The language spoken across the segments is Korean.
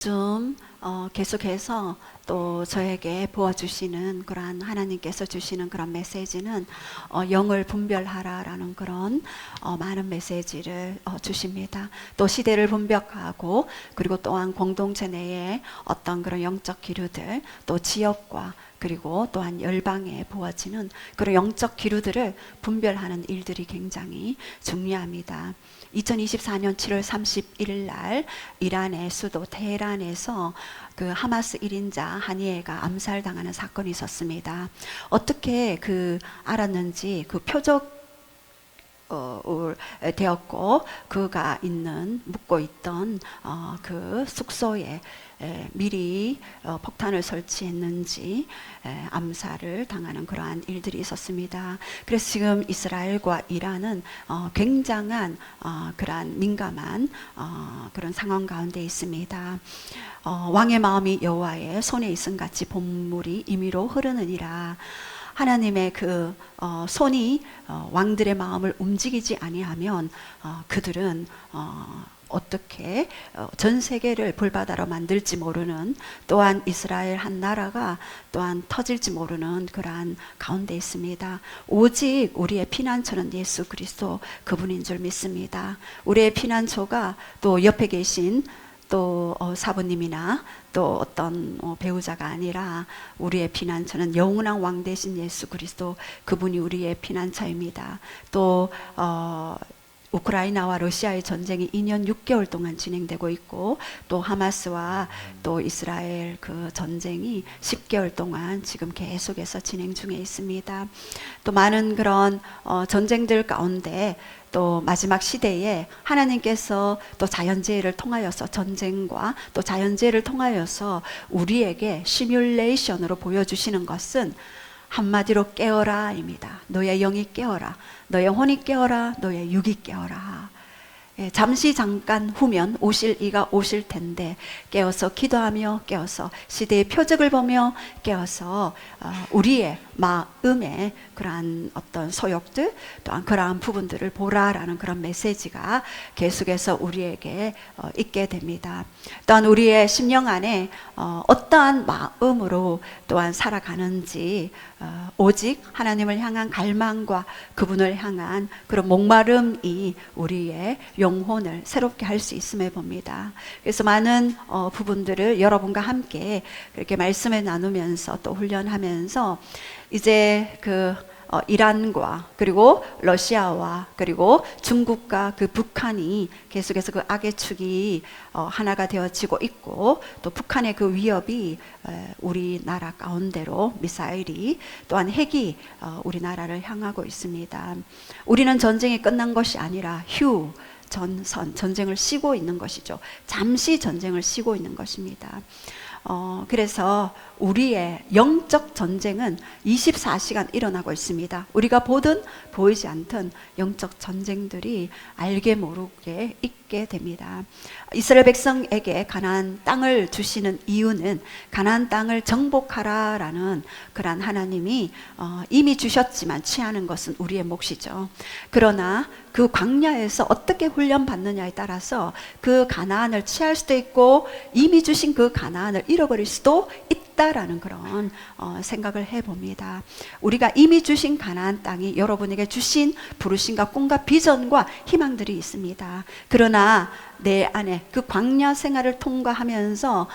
좀 계속해서 또 저에게 보아주시는 그러한 하나님께서 주시는 그런 메시지는 영을 분별하라라는 그런 많은 메시지를 주십니다. 또 시대를 분별하고 그리고 또한 공동체 내에 어떤 그런 영적 기류들 또 지역과 그리고 또한 열방에 보아지는 그런 영적 기류들을 분별하는 일들이 굉장히 중요합니다. 2024년 7월 31일 날 이란의 수도 테헤란에서 그 하마스 1인자 하니에가 암살당하는 사건이 있었습니다. 어떻게 알았는지 그 표적 되었고 그가 묵고 있던 그 숙소에 미리 폭탄을 설치했는지 암살을 당하는 그러한 일들이 있었습니다. 그래서 지금 이스라엘과 이란은 굉장한 그러한 민감한 그런 상황 가운데 있습니다. 왕의 마음이 여호와의 손에 있음 같이 본물이 임의로 흐르느니라. 하나님의 손이 왕들의 마음을 움직이지 아니하면 그들은 어떻게 전 세계를 불바다로 만들지 모르는, 또한 이스라엘 한 나라가 또한 터질지 모르는 그러한 가운데 있습니다. 오직 우리의 피난처는 예수 그리스도 그분인 줄 믿습니다. 우리의 피난처가 또 옆에 계신 또 사부님이나 또 어떤 배우자가 아니라 우리의 피난처는 영원한 왕 되신 예수 그리스도 그분이 우리의 피난처입니다. 또 우크라이나와 러시아의 전쟁이 2년 6개월 동안 진행되고 있고 또 하마스와 또 이스라엘 그 전쟁이 10개월 동안 지금 계속해서 진행 중에 있습니다. 또 많은 그런 전쟁들 가운데 또 마지막 시대에 하나님께서 또 자연재해를 통하여서 전쟁과 또 자연재해를 통하여서 우리에게 시뮬레이션으로 보여주시는 것은 한마디로 깨어라입니다. 너의 영이 깨어라, 너의 혼이 깨어라, 너의 육이 깨어라. 잠시 잠깐 후면 오실 이가 오실 텐데 깨어서 기도하며 깨어서 시대의 표적을 보며 깨어서 우리의 마음의 그러한 어떤 소욕들 또한 그러한 부분들을 보라라는 그런 메시지가 계속해서 우리에게 있게 됩니다. 또한 우리의 심령 안에 어떠한 마음으로 또한 살아가는지 오직 하나님을 향한 갈망과 그분을 향한 그런 목마름이 우리의 영혼을 새롭게 할 수 있음을 봅니다. 그래서 많은 부분들을 여러분과 함께 그렇게 말씀을 나누면서 또 훈련하면서 이제 이란과 그리고 러시아와 그리고 중국과 북한이 계속해서 그 악의 축이 하나가 되어지고 있고 또 북한의 그 위협이 우리나라 가운데로 미사일이 또한 핵이 우리나라를 향하고 있습니다. 우리는 전쟁이 끝난 것이 아니라 전쟁을 쉬고 있는 것이죠. 잠시 전쟁을 쉬고 있는 것입니다. 그래서 우리의 영적 전쟁은 24시간 일어나고 있습니다. 우리가 보든 보이지 않든 영적 전쟁들이 알게 모르게 있게 됩니다. 이스라엘 백성에게 가나안 땅을 주시는 이유는 가나안 땅을 정복하라라는 그러한 하나님이 이미 주셨지만 취하는 것은 우리의 몫이죠. 그러나 그 광야에서 어떻게 훈련받느냐에 따라서 그 가나안을 취할 수도 있고 이미 주신 그 가나안을 잃어버릴 수도 있다라는 그런 생각을 해봅니다. 우리가 이미 주신 가나안 땅이 여러분에게 주신 부르심과 꿈과 비전과 희망들이 있습니다. 그러나 내 안에 그 광야 생활을 통과하면서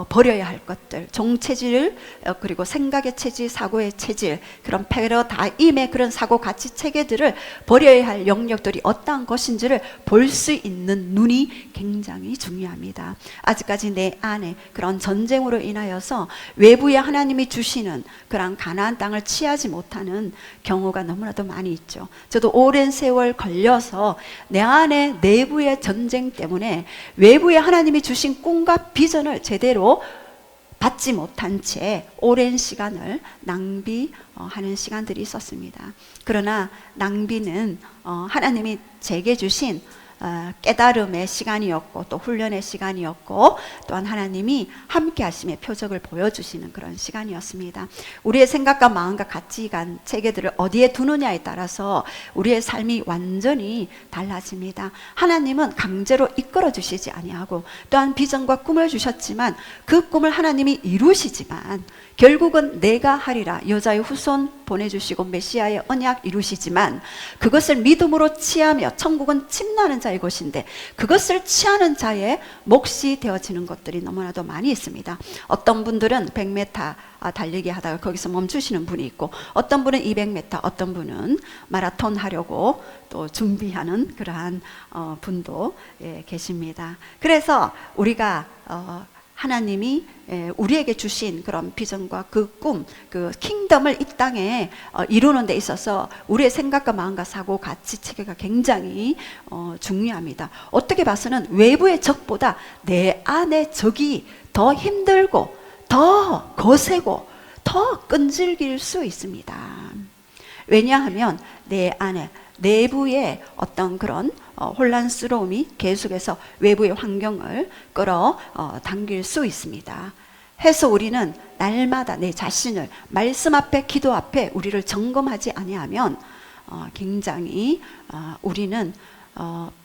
버려야 할 것들, 종체질 그리고 생각의 체질, 사고의 체질, 그런 패러다임의 그런 사고 가치 체계들을 버려야 할 영역들이 어떠한 것인지를 볼 수 있는 눈이 굉장히 중요합니다. 아직까지 내 안에 그런 전쟁으로 인하여서 외부에 하나님이 주시는 그런 가나안 땅을 취하지 못하는 경우가 너무나도 많이 있죠. 저도 오랜 세월 걸려서 내 안에 내부의 전쟁 때문에 외부에 하나님이 주신 꿈과 비전을 제대로 받지 못한 채 오랜 시간을 낭비하는 시간들이 있었습니다. 그러나 낭비는 하나님이 제게 주신 깨달음의 시간이었고 또 훈련의 시간이었고 또한 하나님이 함께 하심의 표적을 보여주시는 그런 시간이었습니다. 우리의 생각과 마음과 가치관, 체계들을 어디에 두느냐에 따라서 우리의 삶이 완전히 달라집니다. 하나님은 강제로 이끌어 주시지 아니하고 또한 비전과 꿈을 주셨지만 그 꿈을 하나님이 이루시지만 결국은 내가 하리라, 여자의 후손 보내주시고 메시아의 언약 이루시지만 그것을 믿음으로 취하며 천국은 침나는 자의 것인데 그것을 취하는 자의 몫이 되어지는 것들이 너무나도 많이 있습니다. 어떤 분들은 100m 달리기 하다가 거기서 멈추시는 분이 있고 어떤 분은 200m, 어떤 분은 마라톤 하려고 또 준비하는 그러한 분도 계십니다. 그래서 우리가 하나님이 우리에게 주신 그런 비전과 그 꿈, 그 킹덤을 이 땅에 이루는 데 있어서 우리의 생각과 마음과 사고, 가치, 체계가 굉장히 중요합니다. 어떻게 봐서는 외부의 적보다 내 안의 적이 더 힘들고 더 거세고 더 끈질길 수 있습니다. 왜냐하면 내 안에 내부의 어떤 그런 혼란스러움이 계속해서 외부의 환경을 끌어 당길 수 있습니다. 해서 우리는 날마다 내 자신을 말씀 앞에, 기도 앞에 우리를 점검하지 아니하면 굉장히 우리는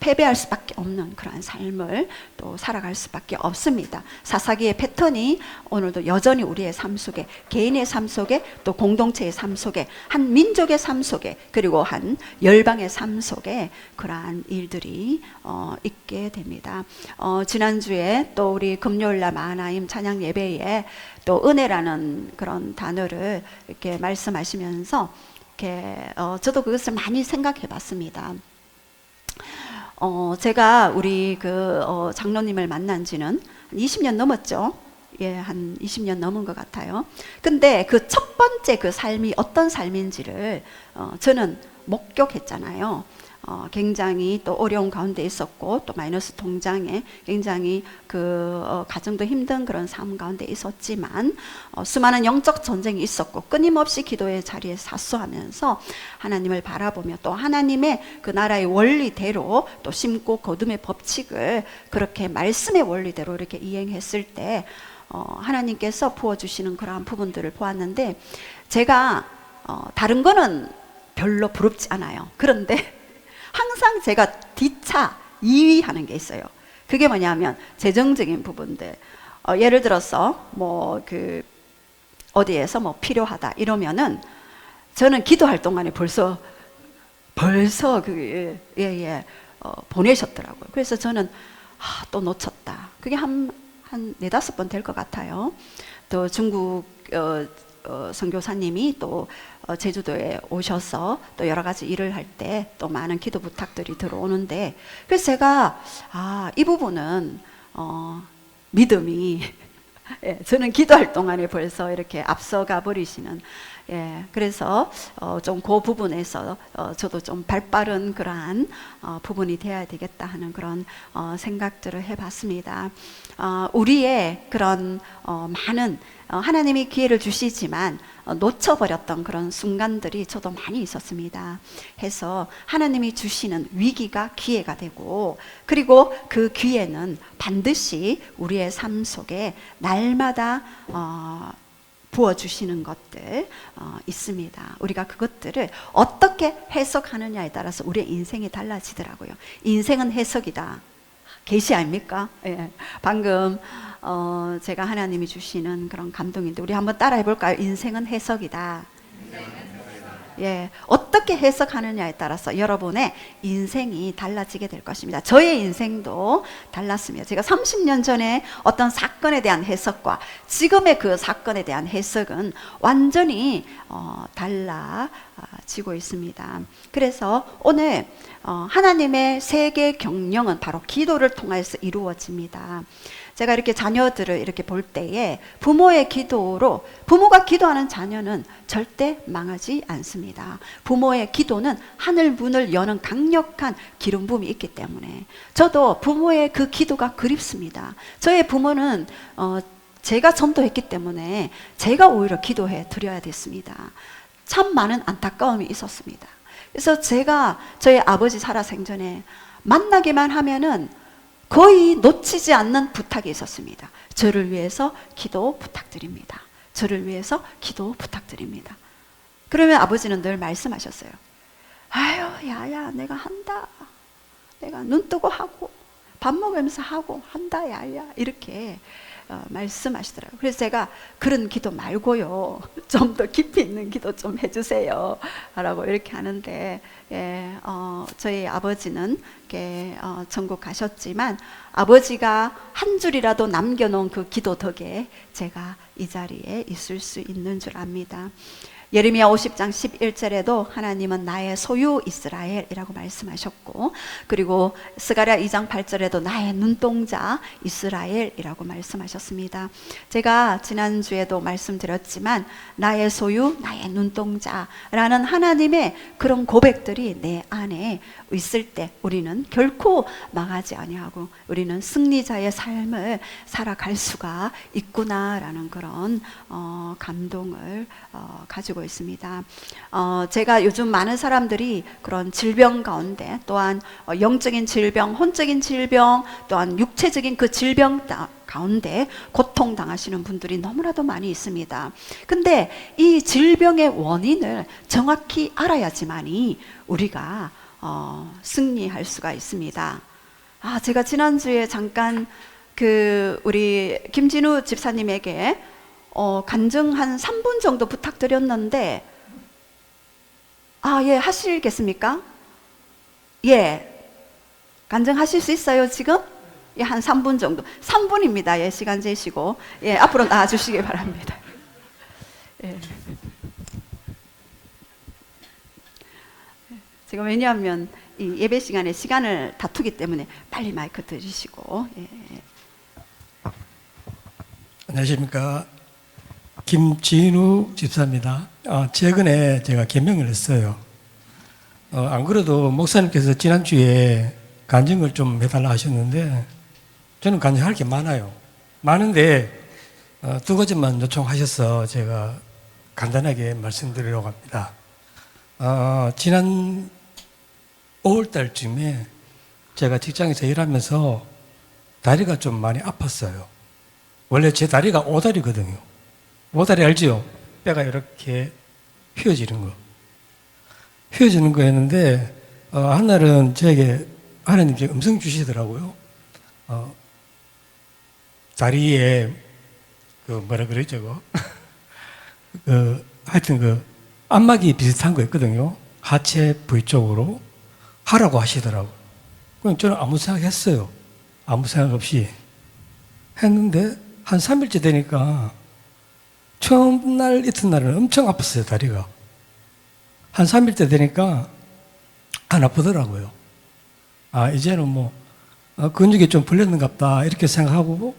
패배할 수밖에 없는 그러한 삶을 또 살아갈 수밖에 없습니다. 사사기의 패턴이 오늘도 여전히 우리의 삶 속에, 개인의 삶 속에, 또 공동체의 삶 속에, 한 민족의 삶 속에, 그리고 한 열방의 삶 속에 그러한 일들이 있게 됩니다. 지난주에 또 우리 금요일날 마하나임 찬양 예배에 또 은혜라는 그런 단어를 이렇게 말씀하시면서 이렇게 저도 그것을 많이 생각해 봤습니다. 제가 우리 장로님을 만난 지는 한 20년 넘었죠. 예, 한 20년 넘은 것 같아요. 근데 그 첫 번째 그 삶이 어떤 삶인지를 저는 목격했잖아요. 굉장히 또 어려운 가운데 있었고 또 마이너스 통장에 굉장히 가정도 힘든 그런 삶 가운데 있었지만 수많은 영적 전쟁이 있었고 끊임없이 기도의 자리에 사수하면서 하나님을 바라보며 또 하나님의 그 나라의 원리대로 또 심고 거둠의 법칙을 그렇게 말씀의 원리대로 이렇게 이행했을 때 하나님께서 부어주시는 그러한 부분들을 보았는데 제가 다른 거는 별로 부럽지 않아요. 그런데 항상 제가 뒤차 2위 하는 게 있어요. 그게 뭐냐면 재정적인 부분들. 예를 들어서 어디에서 필요하다 이러면은 저는 기도할 동안에 벌써 보내셨더라고요. 그래서 저는 또 놓쳤다. 그게 한 4-5번 될 것 같아요. 또 중국 선교사님이 또 제주도에 오셔서 또 여러 가지 일을 할 때 또 많은 기도 부탁들이 들어오는데 그래서 제가 이 부분은 믿음이 저는 기도할 동안에 벌써 이렇게 앞서가 버리시는 그래서 좀 그 부분에서 저도 좀 발빠른 그러한 부분이 되어야 되겠다 하는 그런 생각들을 해봤습니다. 우리의 그런 많은 하나님이 기회를 주시지만 놓쳐버렸던 그런 순간들이 저도 많이 있었습니다. 해서 하나님이 주시는 위기가 기회가 되고 그리고 그 기회는 반드시 우리의 삶 속에 날마다 부어주시는 것들 있습니다. 우리가 그것들을 어떻게 해석하느냐에 따라서 우리의 인생이 달라지더라고요. 인생은 해석이다. 계시 아닙니까? 예. 방금 제가 하나님이 주시는 그런 감동인데 우리 한번 따라 해볼까요? 인생은 해석이다. 예, 어떻게 해석하느냐에 따라서 여러분의 인생이 달라지게 될 것입니다. 저의 인생도 달랐습니다. 제가 30년 전에 어떤 사건에 대한 해석과 지금의 그 사건에 대한 해석은 완전히 달라지고 있습니다. 그래서 오늘 하나님의 세계 경영은 바로 기도를 통해서 이루어집니다. 제가 이렇게 자녀들을 이렇게 볼 때에 부모의 기도로 부모가 기도하는 자녀는 절대 망하지 않습니다. 부모의 기도는 하늘 문을 여는 강력한 기름 부음이 있기 때문에 저도 부모의 그 기도가 그립습니다. 저의 부모는 제가 전도했기 때문에 제가 오히려 기도해 드려야 됐습니다. 참 많은 안타까움이 있었습니다. 그래서 제가 저희 아버지 살아생전에 만나기만 하면은 거의 놓치지 않는 부탁이 있었습니다. 저를 위해서 기도 부탁드립니다. 저를 위해서 기도 부탁드립니다. 그러면 아버지는 늘 말씀하셨어요. 아유, 야야, 내가 한다. 내가 눈 뜨고 하고, 밥 먹으면서 하고, 한다, 야야. 이렇게 말씀하시더라고요. 그래서 제가 그런 기도 말고요, 좀 더 깊이 있는 기도 좀 해주세요 라고 이렇게 하는데, 저희 아버지는 천국 가셨지만 아버지가 한 줄이라도 남겨놓은 그 기도 덕에 제가 이 자리에 있을 수 있는 줄 압니다. 예레미야 50장 11절에도 하나님은 나의 소유 이스라엘이라고 말씀하셨고, 그리고 스가랴 2장 8절에도 나의 눈동자 이스라엘이라고 말씀하셨습니다. 제가 지난주에도 말씀드렸지만 나의 소유, 나의 눈동자라는 하나님의 그런 고백들이 내 안에 있을 때 우리는 결코 망하지 아니하고 우리는 승리자의 삶을 살아갈 수가 있구나라는 그런 감동을 가지고 있습니다. 제가 요즘 많은 사람들이 그런 질병 가운데, 또한 영적인 질병, 혼적인 질병, 또한 육체적인 그 질병 가운데 고통당하시는 분들이 너무나도 많이 있습니다. 근데 이 질병의 원인을 정확히 알아야지만이 우리가 승리할 수가 있습니다. 제가 지난주에 잠깐 우리 김진우 집사님에게 간증 한 3분 정도 부탁드렸는데, 예, 하시겠습니까? 예, 간증하실 수 있어요, 지금? 예, 한 3분 정도. 3분입니다. 예, 시간 재시고. 예, 앞으로 나와주시기 바랍니다. 예. 지금 왜냐하면 이 예배 시간에 시간을 다투기 때문에 빨리 마이크 들으시고. 예. 안녕하십니까. 김진우 집사입니다. 최근에 제가 개명을 했어요. 안 그래도 목사님께서 지난주에 간증을 좀 해달라 하셨는데, 저는 간증할 게 많아요. 많은데, 두 가지만 요청하셔서 제가 간단하게 말씀드리려고 합니다. 지난 5월 달쯤에 제가 직장에서 일하면서 다리가 좀 많이 아팠어요. 원래 제 다리가 오다리거든요. 오다리 알지요? 뼈가 이렇게 휘어지는 거. 휘어지는 거였는데, 한날은 저에게 하나님께 음성 주시더라고요. 다리에, 뭐라 그러죠, 하여튼 안마기 비슷한 거 있거든요. 하체 부위 쪽으로 하라고 하시더라고요. 그럼 저는 아무 생각 했어요. 아무 생각 없이. 했는데, 한 3일째 되니까, 처음 날, 이튿날은 엄청 아팠어요, 다리가. 한 3일째 되니까, 안 아프더라고요. 이제는 근육이 좀 풀렸는갑다, 이렇게 생각하고,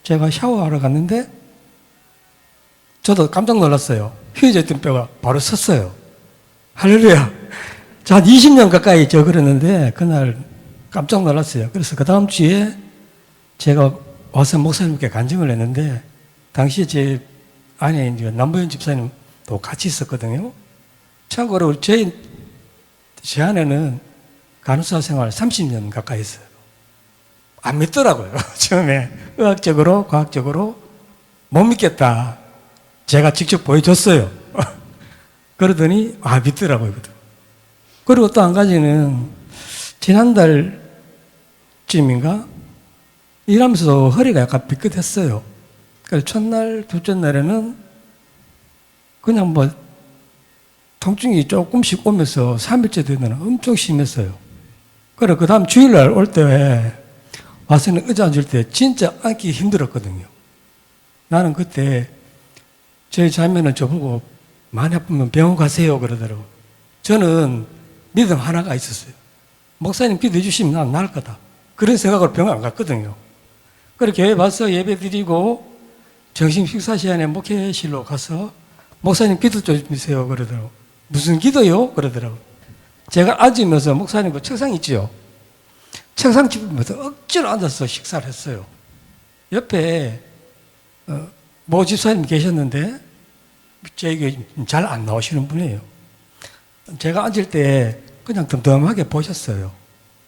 제가 샤워하러 갔는데, 저도 깜짝 놀랐어요. 휘어져 있던 뼈가 바로 섰어요. 할렐루야. 한 20년 가까이 그랬는데, 그날 깜짝 놀랐어요. 그래서 그 다음 주에 제가 와서 목사님께 간증을 했는데, 당시에 제 아내 남보현 집사님도 같이 있었거든요. 참고로 제 아내는 간호사 생활 30년 가까이 했어요. 안 믿더라고요. 처음에 의학적으로, 과학적으로 못 믿겠다. 제가 직접 보여줬어요. 그러더니 믿더라고요. 그리고 또 한 가지는 지난달쯤인가 일하면서 허리가 약간 삐끗했어요. 그래서 첫날, 둘째 날에는 그냥 통증이 조금씩 오면서 3일째 되면 엄청 심했어요. 그래, 그 다음 주일날 올 때 와서는 의자 앉을 때 진짜 앉기 힘들었거든요. 나는 그때 저희 자매는 저보고 많이 아프면 병원 가세요 그러더라고요. 저는 믿음 하나가 있었어요. 목사님 기도해 주시면 난 나을 거다. 그런 생각으로 병원 안 갔거든요. 그렇게 교회 와서 예배 드리고 정식 식사 시간에 목회실로 가서 목사님 기도 좀 주세요 그러더라고요. 무슨 기도요? 그러더라고요. 제가 앉으면서 목사님 그 책상 있죠? 책상 짚으면서 억지로 앉아서 식사를 했어요. 옆에 모 집사님 계셨는데 저에게 잘 안 나오시는 분이에요. 제가 앉을 때 그냥 덤덤하게 보셨어요.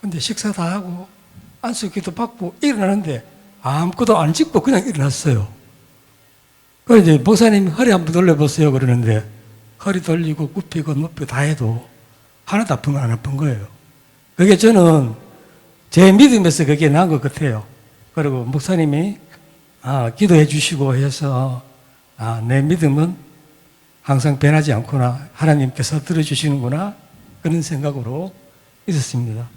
근데 식사 다 하고 안수기도 받고 일어나는데 아무것도 안 짚고 그냥 일어났어요. 그래서 이제 목사님이 허리 한번 돌려보세요 그러는데 허리 돌리고 굽히고 눕히고 다 해도 하나도 아픈 건 안 아픈 거예요. 그게 저는 제 믿음에서 그게 나은 것 같아요. 그리고 목사님이 기도해 주시고 해서 내 믿음은 항상 변하지 않구나. 하나님께서 들어주시는구나. 그런 생각으로 있었습니다.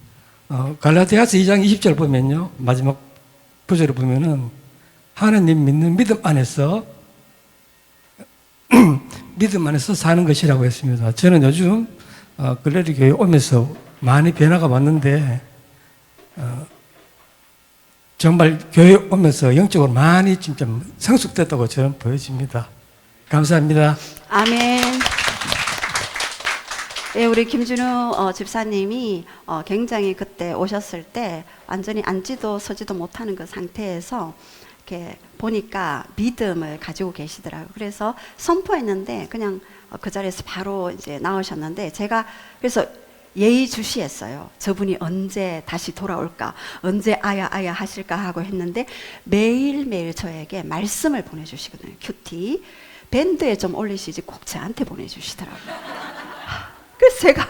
갈라디아서 2장 20절 보면요. 마지막 구절을 보면은 하나님 믿는 믿음 안에서 믿음 안에서 사는 것이라고 했습니다. 저는 요즘 글래리 교회 오면서 많이 변화가 왔는데 정말 교회 오면서 영적으로 많이 진짜 성숙됐다고 저는 보여집니다. 감사합니다. 아멘. 예, 우리 김준우 집사님이 굉장히 그때 오셨을 때 완전히 앉지도 서지도 못하는 그 상태에서 이렇게 보니까 믿음을 가지고 계시더라고요. 그래서 선포했는데 그냥 그 자리에서 바로 이제 나오셨는데 제가 그래서 예의주시했어요. 저분이 언제 다시 돌아올까, 언제 아야 하실까 하고 했는데 매일매일 저에게 말씀을 보내주시거든요. 큐티. 밴드에 좀 올리시지 꼭 저한테 보내주시더라고요. 그래서 제가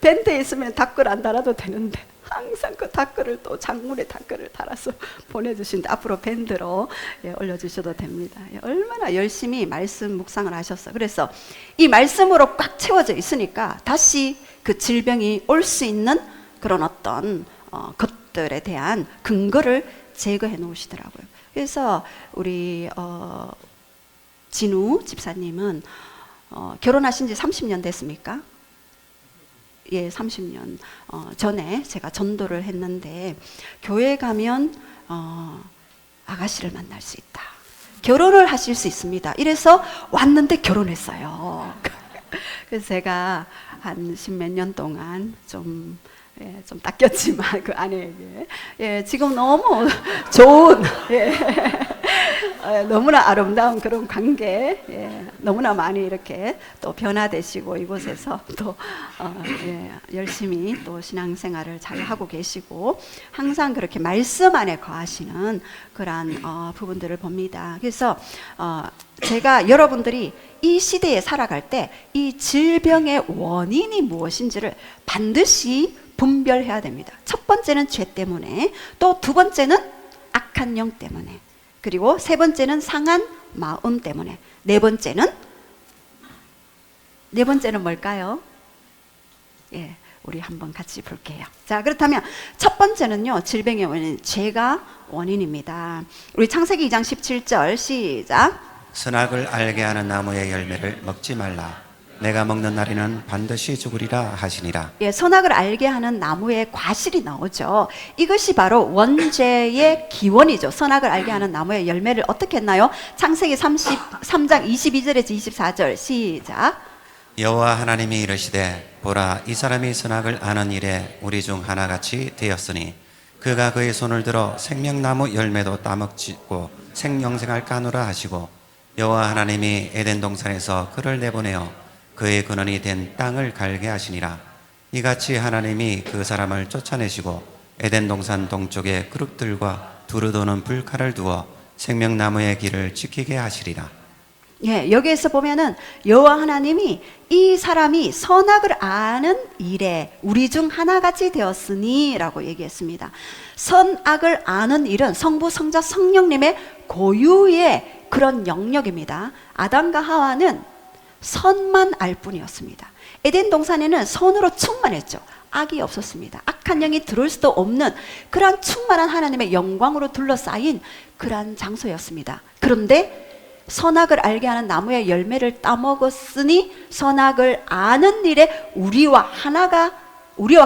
밴드에 있으면 댓글 안 달아도 되는데 항상 그 댓글을 또 장문의 댓글을 달아서 보내주시는데 앞으로 밴드로 올려주셔도 됩니다. 얼마나 열심히 말씀 묵상을 하셨어요. 그래서 이 말씀으로 꽉 채워져 있으니까 다시 그 질병이 올 수 있는 그런 어떤 것들에 대한 근거를 제거해 놓으시더라고요. 그래서 우리 진우 집사님은 결혼하신 지 30년 됐습니까? 예, 30년 전에 제가 전도를 했는데 교회 가면 아가씨를 만날 수 있다. 결혼을 하실 수 있습니다. 이래서 왔는데 결혼했어요. 그래서 제가 한 십몇 년 동안 좀 닦였지만 그 아내에게 지금 너무 좋은 너무나 아름다운 그런 관계 너무나 많이 이렇게 또 변화되시고 이곳에서 또 열심히 또 신앙생활을 잘 하고 계시고 항상 그렇게 말씀 안에 거하시는 그러한 부분들을 봅니다. 그래서 제가 여러분들이 이 시대에 살아갈 때 이 질병의 원인이 무엇인지를 반드시 분별해야 됩니다. 첫 번째는 죄 때문에, 또 두 번째는 악한 영 때문에, 그리고 세 번째는 상한 마음 때문에, 네 번째는 뭘까요? 예, 우리 한번 같이 볼게요. 자, 그렇다면 첫 번째는요, 질병의 원인, 죄가 원인입니다. 우리 창세기 2장 17절 시작. 선악을 알게 하는 나무의 열매를 먹지 말라. 내가 먹는 날에는 반드시 죽으리라 하시니라. 예, 선악을 알게 하는 나무의 과실이 나오죠. 이것이 바로 원죄의 기원이죠. 선악을 알게 하는 나무의 열매를 어떻게 했나요? 창세기 33장 22절에서 24절 시작. 여호와 하나님이 이르시되 보라, 이 사람이 선악을 아는 일에 우리 중 하나같이 되었으니 그가 그의 손을 들어 생명나무 열매도 따먹고 생영생할까 하노라 하시고, 여호와 하나님이 에덴 동산에서 그를 내보내어 그의 근원이 된 땅을 갈게 하시니라. 이같이 하나님이 그 사람을 쫓아내시고 에덴 동산 동쪽에 그룹들과 두루 도는 불칼을 두어 생명나무의 길을 지키게 하시리라. 예, 여기에서 보면은 여호와 하나님이 이 사람이 선악을 아는 일에 우리 중 하나같이 되었으니 라고 얘기했습니다. 선악을 아는 일은 성부, 성자, 성령님의 고유의 그런 영역입니다. 아담과 하와는 선만 알 뿐이었습니다. 에덴 동산에는 선으로 충만했죠. 악이 없었습니다. 악한 영이 들어올 수도 없는 그러한 충만한 하나님의 영광으로 둘러싸인 그러한 장소였습니다. 그런데 선악을 알게 하는 나무의 열매를 따먹었으니 선악을 아는 일에 우리와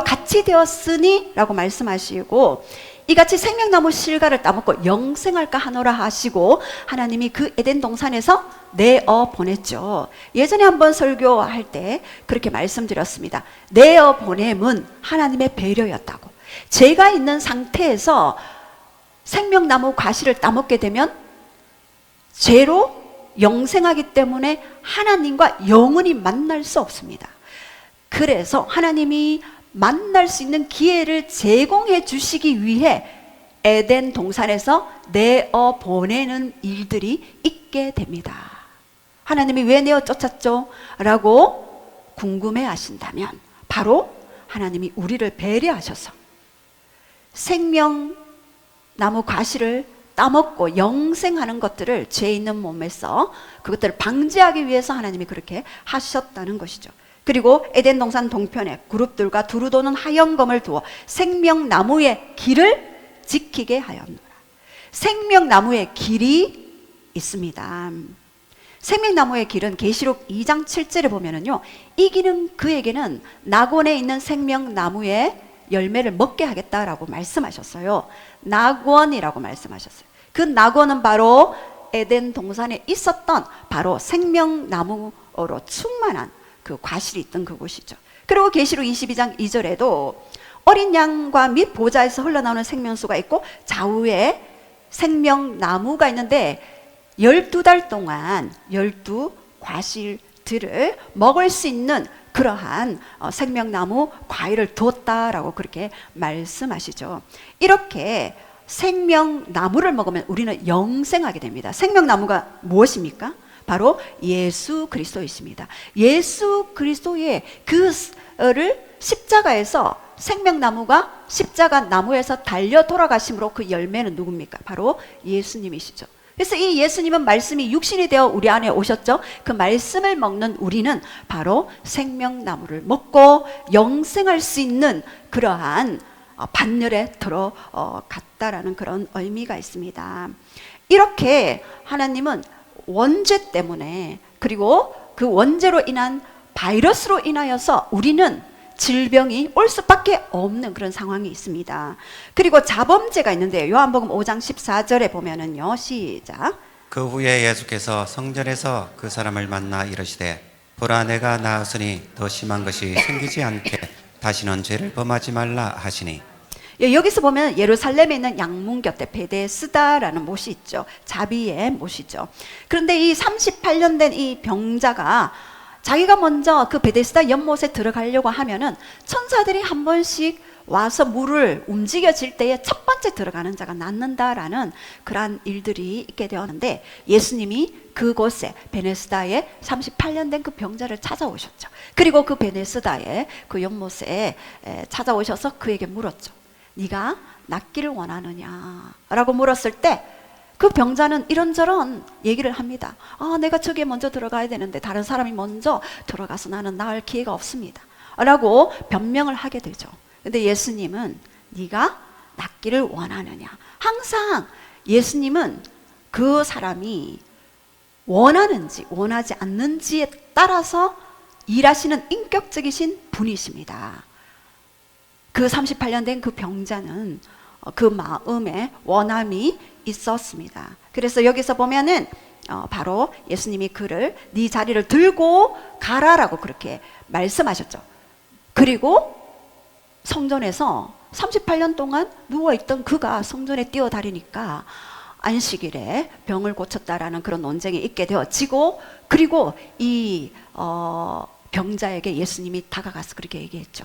같이 되었으니 라고 말씀하시고, 이같이 생명나무 실과를 따먹고 영생할까 하노라 하시고 하나님이 그 에덴 동산에서 내어 보냈죠. 예전에 한번 설교할 때 그렇게 말씀드렸습니다. 내어 보냄은 하나님의 배려였다고. 죄가 있는 상태에서 생명나무 과실을 따먹게 되면 죄로 영생하기 때문에 하나님과 영원히 만날 수 없습니다. 그래서 하나님이 만날 수 있는 기회를 제공해 주시기 위해 에덴 동산에서 내어 보내는 일들이 있게 됩니다. 하나님이 왜 내어 쫓았죠? 라고 궁금해 하신다면 바로 하나님이 우리를 배려하셔서 생명나무 과실을 따먹고 영생하는 것들을 죄 있는 몸에서 그것들을 방지하기 위해서 하나님이 그렇게 하셨다는 것이죠. 그리고 에덴 동산 동편에 그룹들과 두루 도는 하영검을 두어 생명나무의 길을 지키게 하였노라. 생명나무의 길이 있습니다. 생명나무의 길은 계시록 2장 7절에 보면은요, 이기는 그에게는 낙원에 있는 생명나무의 열매를 먹게 하겠다라고 말씀하셨어요. 낙원이라고 말씀하셨어요. 그 낙원은 바로 에덴 동산에 있었던 바로 생명나무로 충만한 그 과실이 있던 그곳이죠. 그리고 계시록 22장 2절에도 어린 양과 및 보좌에서 흘러나오는 생명수가 있고 좌우에 생명나무가 있는데 12달 동안 12과실들을 먹을 수 있는 그러한 생명나무 과일을 두었다라고 그렇게 말씀하시죠. 이렇게 생명나무를 먹으면 우리는 영생하게 됩니다. 생명나무가 무엇입니까? 바로 예수 그리스도이십니다. 예수 그리스도의 그를 십자가에서 생명나무가 십자가 나무에서 달려 돌아가심으로 그 열매는 누굽니까? 바로 예수님이시죠. 그래서 이 예수님은 말씀이 육신이 되어 우리 안에 오셨죠. 그 말씀을 먹는 우리는 바로 생명나무를 먹고 영생할 수 있는 그러한 반열에 들어갔다라는 그런 의미가 있습니다. 이렇게 하나님은 원죄 때문에, 그리고 그 원죄로 인한 바이러스로 인하여서 우리는 질병이 올 수밖에 없는 그런 상황이 있습니다. 그리고 자범죄가 있는데요. 요한복음 5장 14절에 보면은요, 시작. 그 후에 예수께서 성전에서 그 사람을 만나 이르시되 보라 내가 나았으니 더 심한 것이 생기지 않게 다시는 죄를 범하지 말라 하시니. 여기서 보면 예루살렘에 있는 양문 곁에 베데스다라는 못이 있죠. 자비의 못이죠. 그런데 이 38년 된 이 병자가 자기가 먼저 그 베데스다 연못에 들어가려고 하면은 천사들이 한 번씩 와서 물을 움직여질 때에 첫 번째 들어가는 자가 낫는다라는 그러한 일들이 있게 되었는데, 예수님이 그곳에 베데스다에 38년 된 그 병자를 찾아오셨죠. 그리고 그 베데스다의 그 연못에 찾아오셔서 그에게 물었죠. 네가 낫기를 원하느냐? 라고 물었을 때 그 병자는 이런저런 얘기를 합니다. 내가 저기에 먼저 들어가야 되는데 다른 사람이 먼저 들어가서 나는 나을 기회가 없습니다. 라고 변명을 하게 되죠. 근데 예수님은 네가 낫기를 원하느냐? 항상 예수님은 그 사람이 원하는지 원하지 않는지에 따라서 일하시는 인격적이신 분이십니다. 그 38년 된 그 병자는 그 마음에 원함이 있었습니다. 그래서 여기서 보면은 바로 예수님이 그를 네 자리를 들고 가라라고 그렇게 말씀하셨죠. 그리고 성전에서 38년 동안 누워있던 그가 성전에 뛰어다니니까 안식일에 병을 고쳤다라는 그런 논쟁이 있게 되어지고, 그리고 이 병자에게 예수님이 다가가서 그렇게 얘기했죠.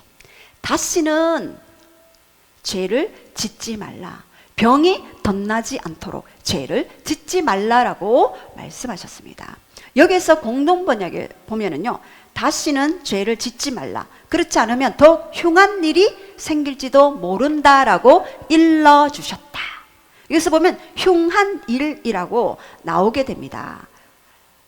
다시는 죄를 짓지 말라. 병이 덧나지 않도록 죄를 짓지 말라라고 말씀하셨습니다. 여기서 공동번역에 보면은요, 다시는 죄를 짓지 말라. 그렇지 않으면 더 흉한 일이 생길지도 모른다라고 일러주셨다. 여기서 보면 흉한 일이라고 나오게 됩니다.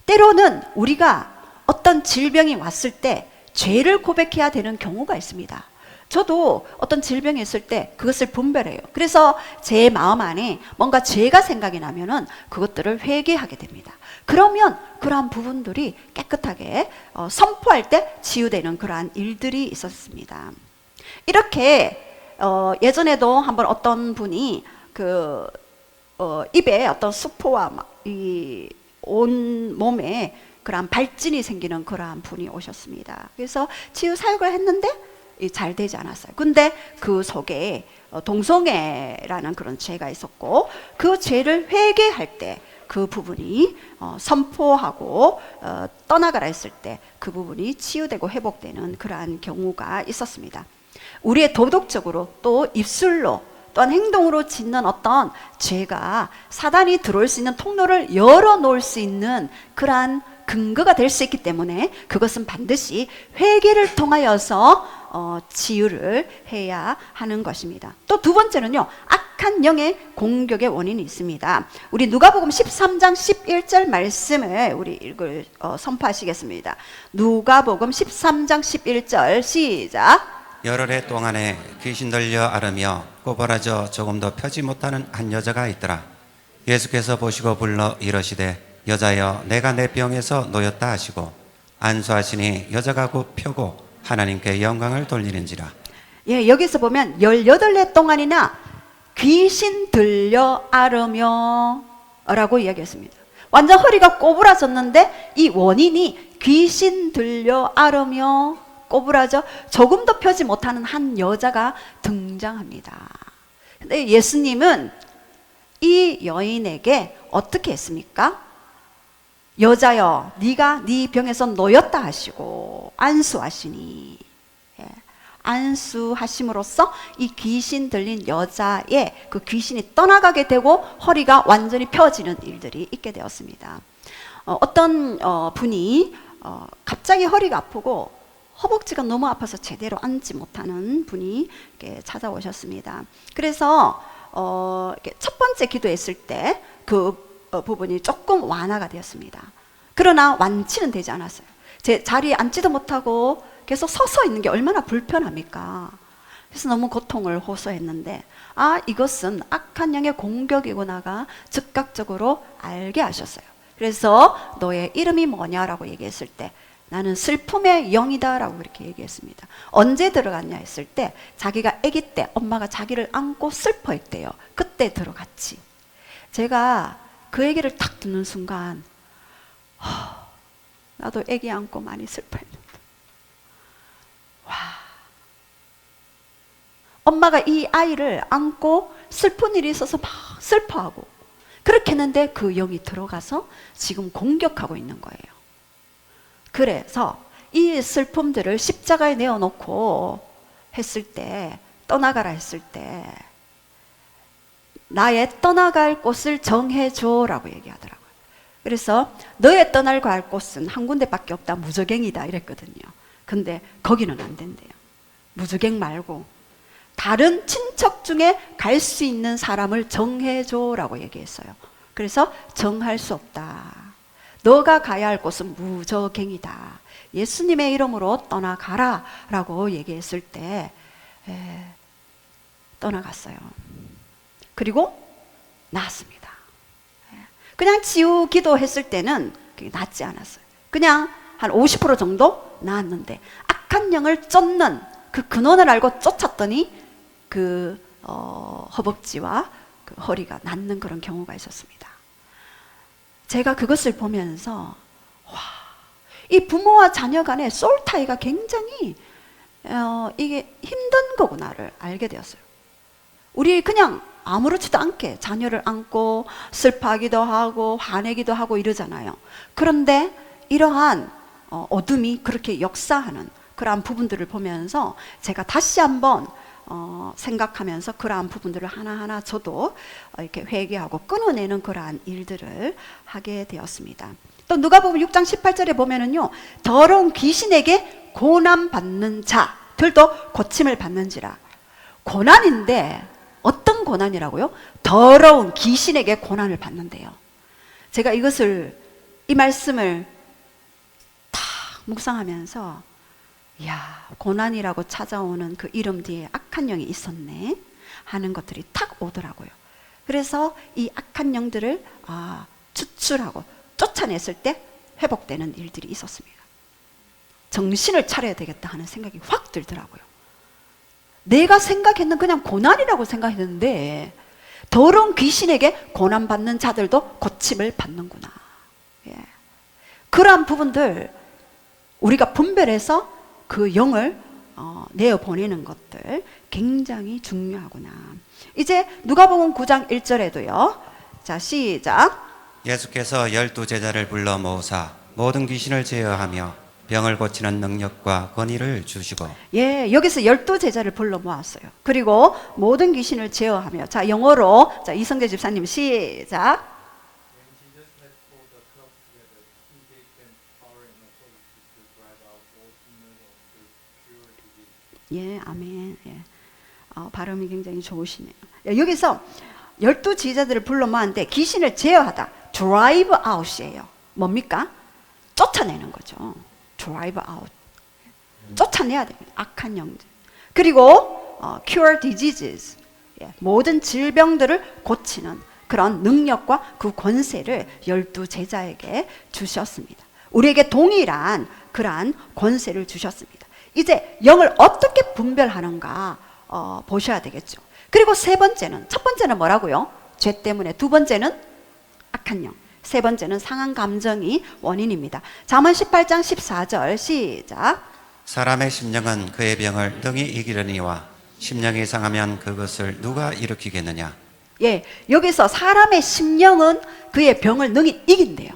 때로는 우리가 어떤 질병이 왔을 때 죄를 고백해야 되는 경우가 있습니다. 저도 어떤 질병이 있을 때 그것을 분별해요. 그래서 제 마음 안에 뭔가 죄가 생각이 나면은 그것들을 회개하게 됩니다. 그러면 그러한 부분들이 깨끗하게 선포할 때 치유되는 그러한 일들이 있었습니다. 이렇게 예전에도 한번 어떤 분이 그 입에 어떤 수포와 이 온 몸에 그러한 발진이 생기는 그러한 분이 오셨습니다. 그래서 치유 사역을 했는데 잘 되지 않았어요. 근데 그 속에 동성애라는 그런 죄가 있었고, 그 죄를 회개할 때 그 부분이 선포하고 떠나가라 했을 때 그 부분이 치유되고 회복되는 그러한 경우가 있었습니다. 우리의 도덕적으로 또 입술로 또한 행동으로 짓는 어떤 죄가 사단이 들어올 수 있는 통로를 열어놓을 수 있는 그러한 근거가 될 수 있기 때문에 그것은 반드시 회개를 통하여서 치유를 해야 하는 것입니다. 또 두 번째는요, 악한 영의 공격의 원인이 있습니다. 우리 누가복음 13장 11절 말씀을 우리 선포하시겠습니다. 누가복음 13장 11절 시작. 열흘의 동안에 귀신 들려 앓으며 꼬부라져 조금도 펴지 못하는 한 여자가 있더라. 예수께서 보시고 불러 이러시되 여자여 내가 내 병에서 놓였다 하시고 안수하시니 여자가 곧 펴고 하나님께 영광을 돌리는지라. 예, 여기서 보면 18해 동안이나 귀신 들려 앓으며 라고 이야기했습니다. 완전 허리가 꼬부라졌는데 이 원인이 귀신 들려 앓으며 꼬부라져 조금도 펴지 못하는 한 여자가 등장합니다. 근데 예수님은 이 여인에게 어떻게 했습니까? 여자여 네가 네 병에서 놓였다 하시고 안수하시니, 안수하심으로써 이 귀신 들린 여자의 그 귀신이 떠나가게 되고 허리가 완전히 펴지는 일들이 있게 되었습니다. 어떤 분이 갑자기 허리가 아프고 허벅지가 너무 아파서 제대로 앉지 못하는 분이 이렇게 찾아오셨습니다. 그래서 이렇게 첫 번째 기도했을 때 그 부분이 조금 완화가 되었습니다. 그러나 완치는 되지 않았어요. 제 자리에 앉지도 못하고 계속 서서 있는 게 얼마나 불편합니까? 그래서 너무 고통을 호소했는데, 아, 이것은 악한 영의 공격이구나가 즉각적으로 알게 하셨어요. 그래서 너의 이름이 뭐냐라고 얘기했을 때 나는 슬픔의 영이다 라고 그렇게 얘기했습니다. 언제 들어갔냐 했을 때 자기가 아기 때 엄마가 자기를 안고 슬퍼했대요. 그때 들어갔지. 제가 그 얘기를 딱 듣는 순간 나도 아기 안고 많이 슬퍼했는데, 와, 엄마가 이 아이를 안고 슬픈 일이 있어서 막 슬퍼하고 그렇게 했는데 그 영이 들어가서 지금 공격하고 있는 거예요. 그래서 이 슬픔들을 십자가에 내어놓고 했을 때, 떠나가라 했을 때 나의 떠나갈 곳을 정해줘라고 얘기하더라고요. 그래서 너의 떠날 갈 곳은 한 군데밖에 없다, 무저갱이다 이랬거든요. 근데 거기는 안 된대요. 무저갱 말고 다른 친척 중에 갈 수 있는 사람을 정해줘라고 얘기했어요. 그래서 정할 수 없다. 너가 가야 할 곳은 무저갱이다. 예수님의 이름으로 떠나가라 라고 얘기했을 때 떠나갔어요. 그리고 나았습니다. 그냥 치유 기도했을 때는 낫지 않았어요. 그냥 한 50% 정도 나았는데 악한 영을 쫓는 그 근원을 알고 쫓았더니 그 허벅지와 그 허리가 낫는 그런 경우가 있었습니다. 제가 그것을 보면서 와, 이 부모와 자녀 간의 소울 타이가 굉장히 이게 힘든 거구나를 알게 되었어요. 우리 그냥 아무렇지도 않게 자녀를 안고 슬퍼하기도 하고 화내기도 하고 이러잖아요. 그런데 이러한 어둠이 그렇게 역사하는 그러한 부분들을 보면서 제가 다시 한번 생각하면서 그러한 부분들을 하나하나 저도 이렇게 회개하고 끊어내는 그러한 일들을 하게 되었습니다. 또 누가복음 6장 18절에 보면은요, 더러운 귀신에게 고난받는 자들도 고침을 받는지라. 고난인데 어떤 고난이라고요? 더러운 귀신에게 고난을 받는데요. 제가 이 말씀을 딱 묵상하면서, 이야, 고난이라고 찾아오는 그 이름 뒤에 악한 영이 있었네 하는 것들이 탁 오더라고요. 그래서 이 악한 영들을 추출하고 쫓아냈을 때 회복되는 일들이 있었습니다. 정신을 차려야 되겠다 하는 생각이 확 들더라고요. 내가 생각했는 그냥 고난이라고 생각했는데 더러운 귀신에게 고난받는 자들도 고침을 받는구나. 그러한 부분들 우리가 분별해서 그 영을 내어보내는 것들 굉장히 중요하구나. 이제 누가복음 9장 1절에도요. 자, 시작. 예수께서 12 제자를 불러 모으사 모든 귀신을 제어하며 병을 고치는 능력과 권위를 주시고 예, 여기서 12제자를 불러 모았어요. 그리고 모든 귀신을 제어하며, 자, 영어로, 자, 이성재 집사님 시작. 예, 아멘. 예. 발음이 굉장히 좋으시네요. 예, 여기서 12제자들을 불러 모았는데 귀신을 제어하다, drive out이에요. 뭡니까? 쫓아내는 거죠. drive out. 쫓아내야 됩니다. 악한 영들. 그리고 cure diseases. 예, 모든 질병들을 고치는 그런 능력과 그 권세를 12제자에게 주셨습니다. 우리에게 동일한 그러한 권세를 주셨습니다. 이제 영을 어떻게 분별하는가 보셔야 되겠죠. 그리고 세 번째는, 첫 번째는 뭐라고요? 죄 때문에. 두 번째는 악한 영. 세 번째는 상한 감정이 원인입니다. 잠언 18장 14절 시작. 사람의 심령은 그의 병을 능히 이기려니와 심령이 상하면 그것을 누가 일으키겠느냐. 예, 여기서 사람의 심령은 그의 병을 능히 이긴대요.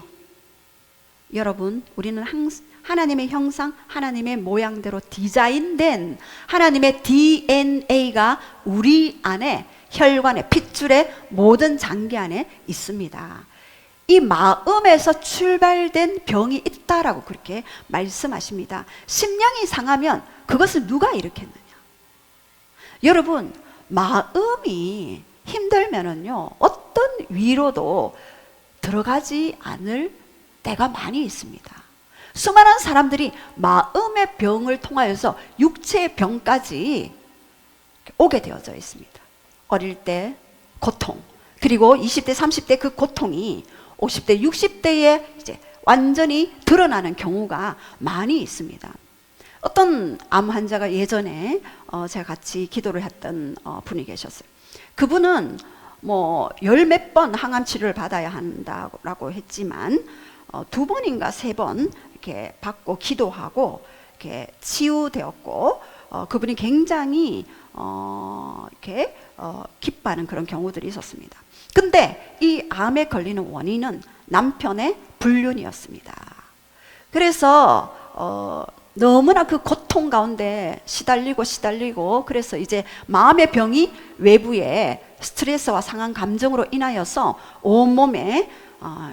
여러분, 우리는 하나님의 형상, 하나님의 모양대로 디자인된 하나님의 DNA가 우리 안에, 혈관에, 핏줄에, 모든 장기 안에 있습니다. 이 마음에서 출발된 병이 있다라고 그렇게 말씀하십니다. 심령이 상하면 그것을 누가 일으켰느냐? 여러분, 마음이 힘들면은요, 어떤 위로도 들어가지 않을 때가 많이 있습니다. 수많은 사람들이 마음의 병을 통하여서 육체의 병까지 오게 되어져 있습니다. 어릴 때 고통, 그리고 20대, 30대 그 고통이 50대, 60대에 이제 완전히 드러나는 경우가 많이 있습니다. 어떤 암 환자가 예전에 제가 같이 기도를 했던 분이 계셨어요. 그분은 뭐 열 몇 번 항암 치료를 받아야 한다고 했지만 2번인가 3번 이렇게 받고 기도하고 이렇게 치유되었고 그분이 굉장히 이렇게 기뻐하는 그런 경우들이 있었습니다. 근데 이 암에 걸리는 원인은 남편의 불륜이었습니다. 그래서 너무나 그 고통 가운데 시달리고 그래서 이제 마음의 병이 외부에 스트레스와 상한 감정으로 인하여서 온몸에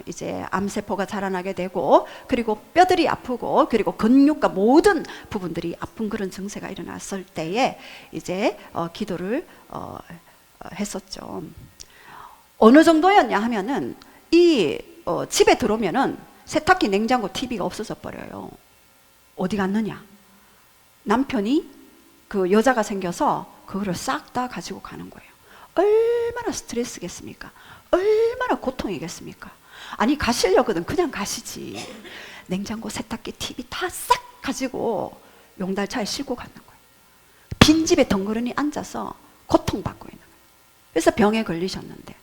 이제 암세포가 자라나게 되고, 그리고 뼈들이 아프고, 그리고 근육과 모든 부분들이 아픈 그런 증세가 일어났을 때에 이제 기도를 했었죠. 어느 정도였냐 하면은 이 집에 들어오면은 세탁기, 냉장고, TV가 없어져 버려요. 어디 갔느냐? 남편이 그 여자가 생겨서 그거를 싹 다 가지고 가는 거예요. 얼마나 스트레스겠습니까? 얼마나 고통이겠습니까? 아니, 가시려거든 그냥 가시지. 냉장고, 세탁기, TV 다 싹 가지고 용달차에 싣고 가는 거예요. 빈집에 덩그러니 앉아서 고통받고 있는 거예요. 그래서 병에 걸리셨는데,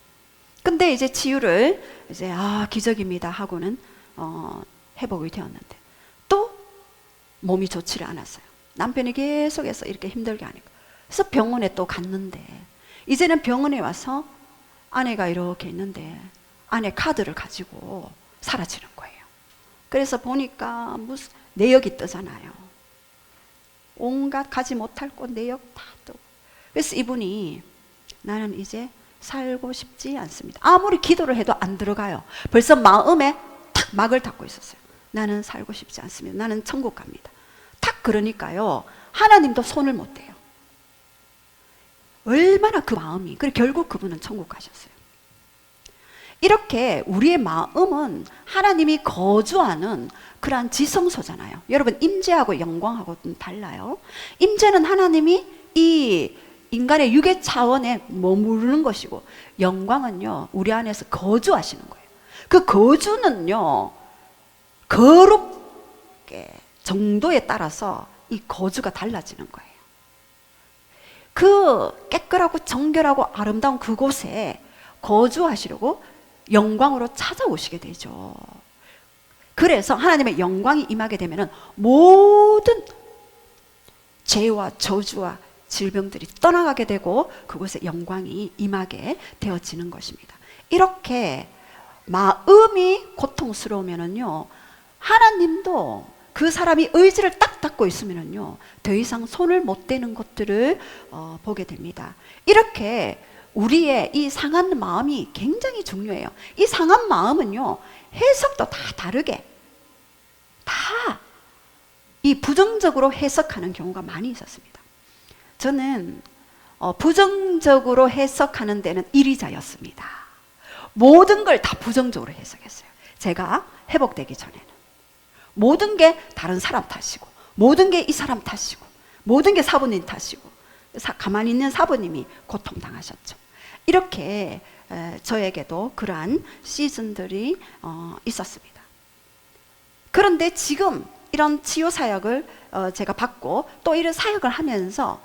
근데 이제 치유를 이제 기적입니다 하고는 회복이 되었는데 또 몸이 좋지를 않았어요. 남편이 계속해서 이렇게 힘들게 하니까. 그래서 병원에 또 갔는데 이제는 병원에 와서 아내가 이렇게 있는데 아내 카드를 가지고 사라지는 거예요. 그래서 보니까 무슨 내역이 뜨잖아요. 온갖 가지 못할 곳 내역 다 뜨고. 그래서 이분이 나는 이제 살고 싶지 않습니다. 아무리 기도를 해도 안 들어가요. 벌써 마음에 탁 막을 닫고 있었어요. 나는 살고 싶지 않습니다. 나는 천국 갑니다. 탁 그러니까요, 하나님도 손을 못 대요. 얼마나 그 마음이. 그리고 결국 그분은 천국 가셨어요. 이렇게 우리의 마음은 하나님이 거주하는 그러한 지성소잖아요. 여러분, 임재하고 영광하고는 달라요. 임재는 하나님이 이 인간의 육의 차원에 머무르는 것이고, 영광은요 우리 안에서 거주하시는 거예요. 그 거주는요 거룩의 정도에 따라서 이 거주가 달라지는 거예요. 그 깨끗하고 정결하고 아름다운 그곳에 거주하시려고 영광으로 찾아오시게 되죠. 그래서 하나님의 영광이 임하게 되면은 모든 죄와 저주와 질병들이 떠나가게 되고 그곳에 영광이 임하게 되어지는 것입니다. 이렇게 마음이 고통스러우면은요, 하나님도 그 사람이 의지를 딱 닫고 있으면은요, 더 이상 손을 못 대는 것들을 보게 됩니다. 이렇게 우리의 이 상한 마음이 굉장히 중요해요. 이 상한 마음은요, 해석도 다 다르게, 다 이 부정적으로 해석하는 경우가 많이 있었습니다. 저는 부정적으로 해석하는 데는 일위자였습니다. 모든 걸 다 부정적으로 해석했어요. 제가 회복되기 전에는 모든 게 다른 사람 탓이고, 모든 게 이 사람 탓이고, 모든 게 사부님 탓이고, 가만히 있는 사부님이 고통당하셨죠. 이렇게 저에게도 그러한 시즌들이 있었습니다. 그런데 지금 이런 치유 사역을 제가 받고 또 이런 사역을 하면서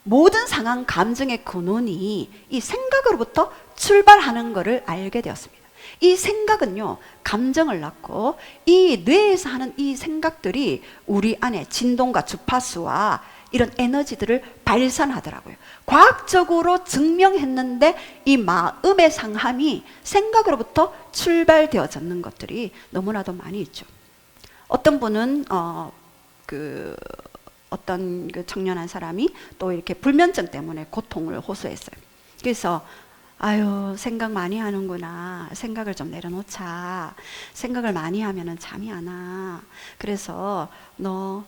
모든 상한 감정의 근원이 이 생각으로부터 출발하는 것을 알게 되었습니다. 이 생각은요, 감정을 낳고 이 뇌에서 하는 이 생각들이 우리 안에 진동과 주파수와 이런 에너지들을 발산하더라고요. 과학적으로 증명했는데 이 마음의 상함이 생각으로부터 출발되어졌는 것들이 너무나도 많이 있죠. 어떤 분은 어떤 그 청년한 사람이 또 이렇게 불면증 때문에 고통을 호소했어요. 그래서 아유, 생각 많이 하는구나. 생각을 좀 내려놓자. 생각을 많이 하면은 잠이 안 와. 그래서 너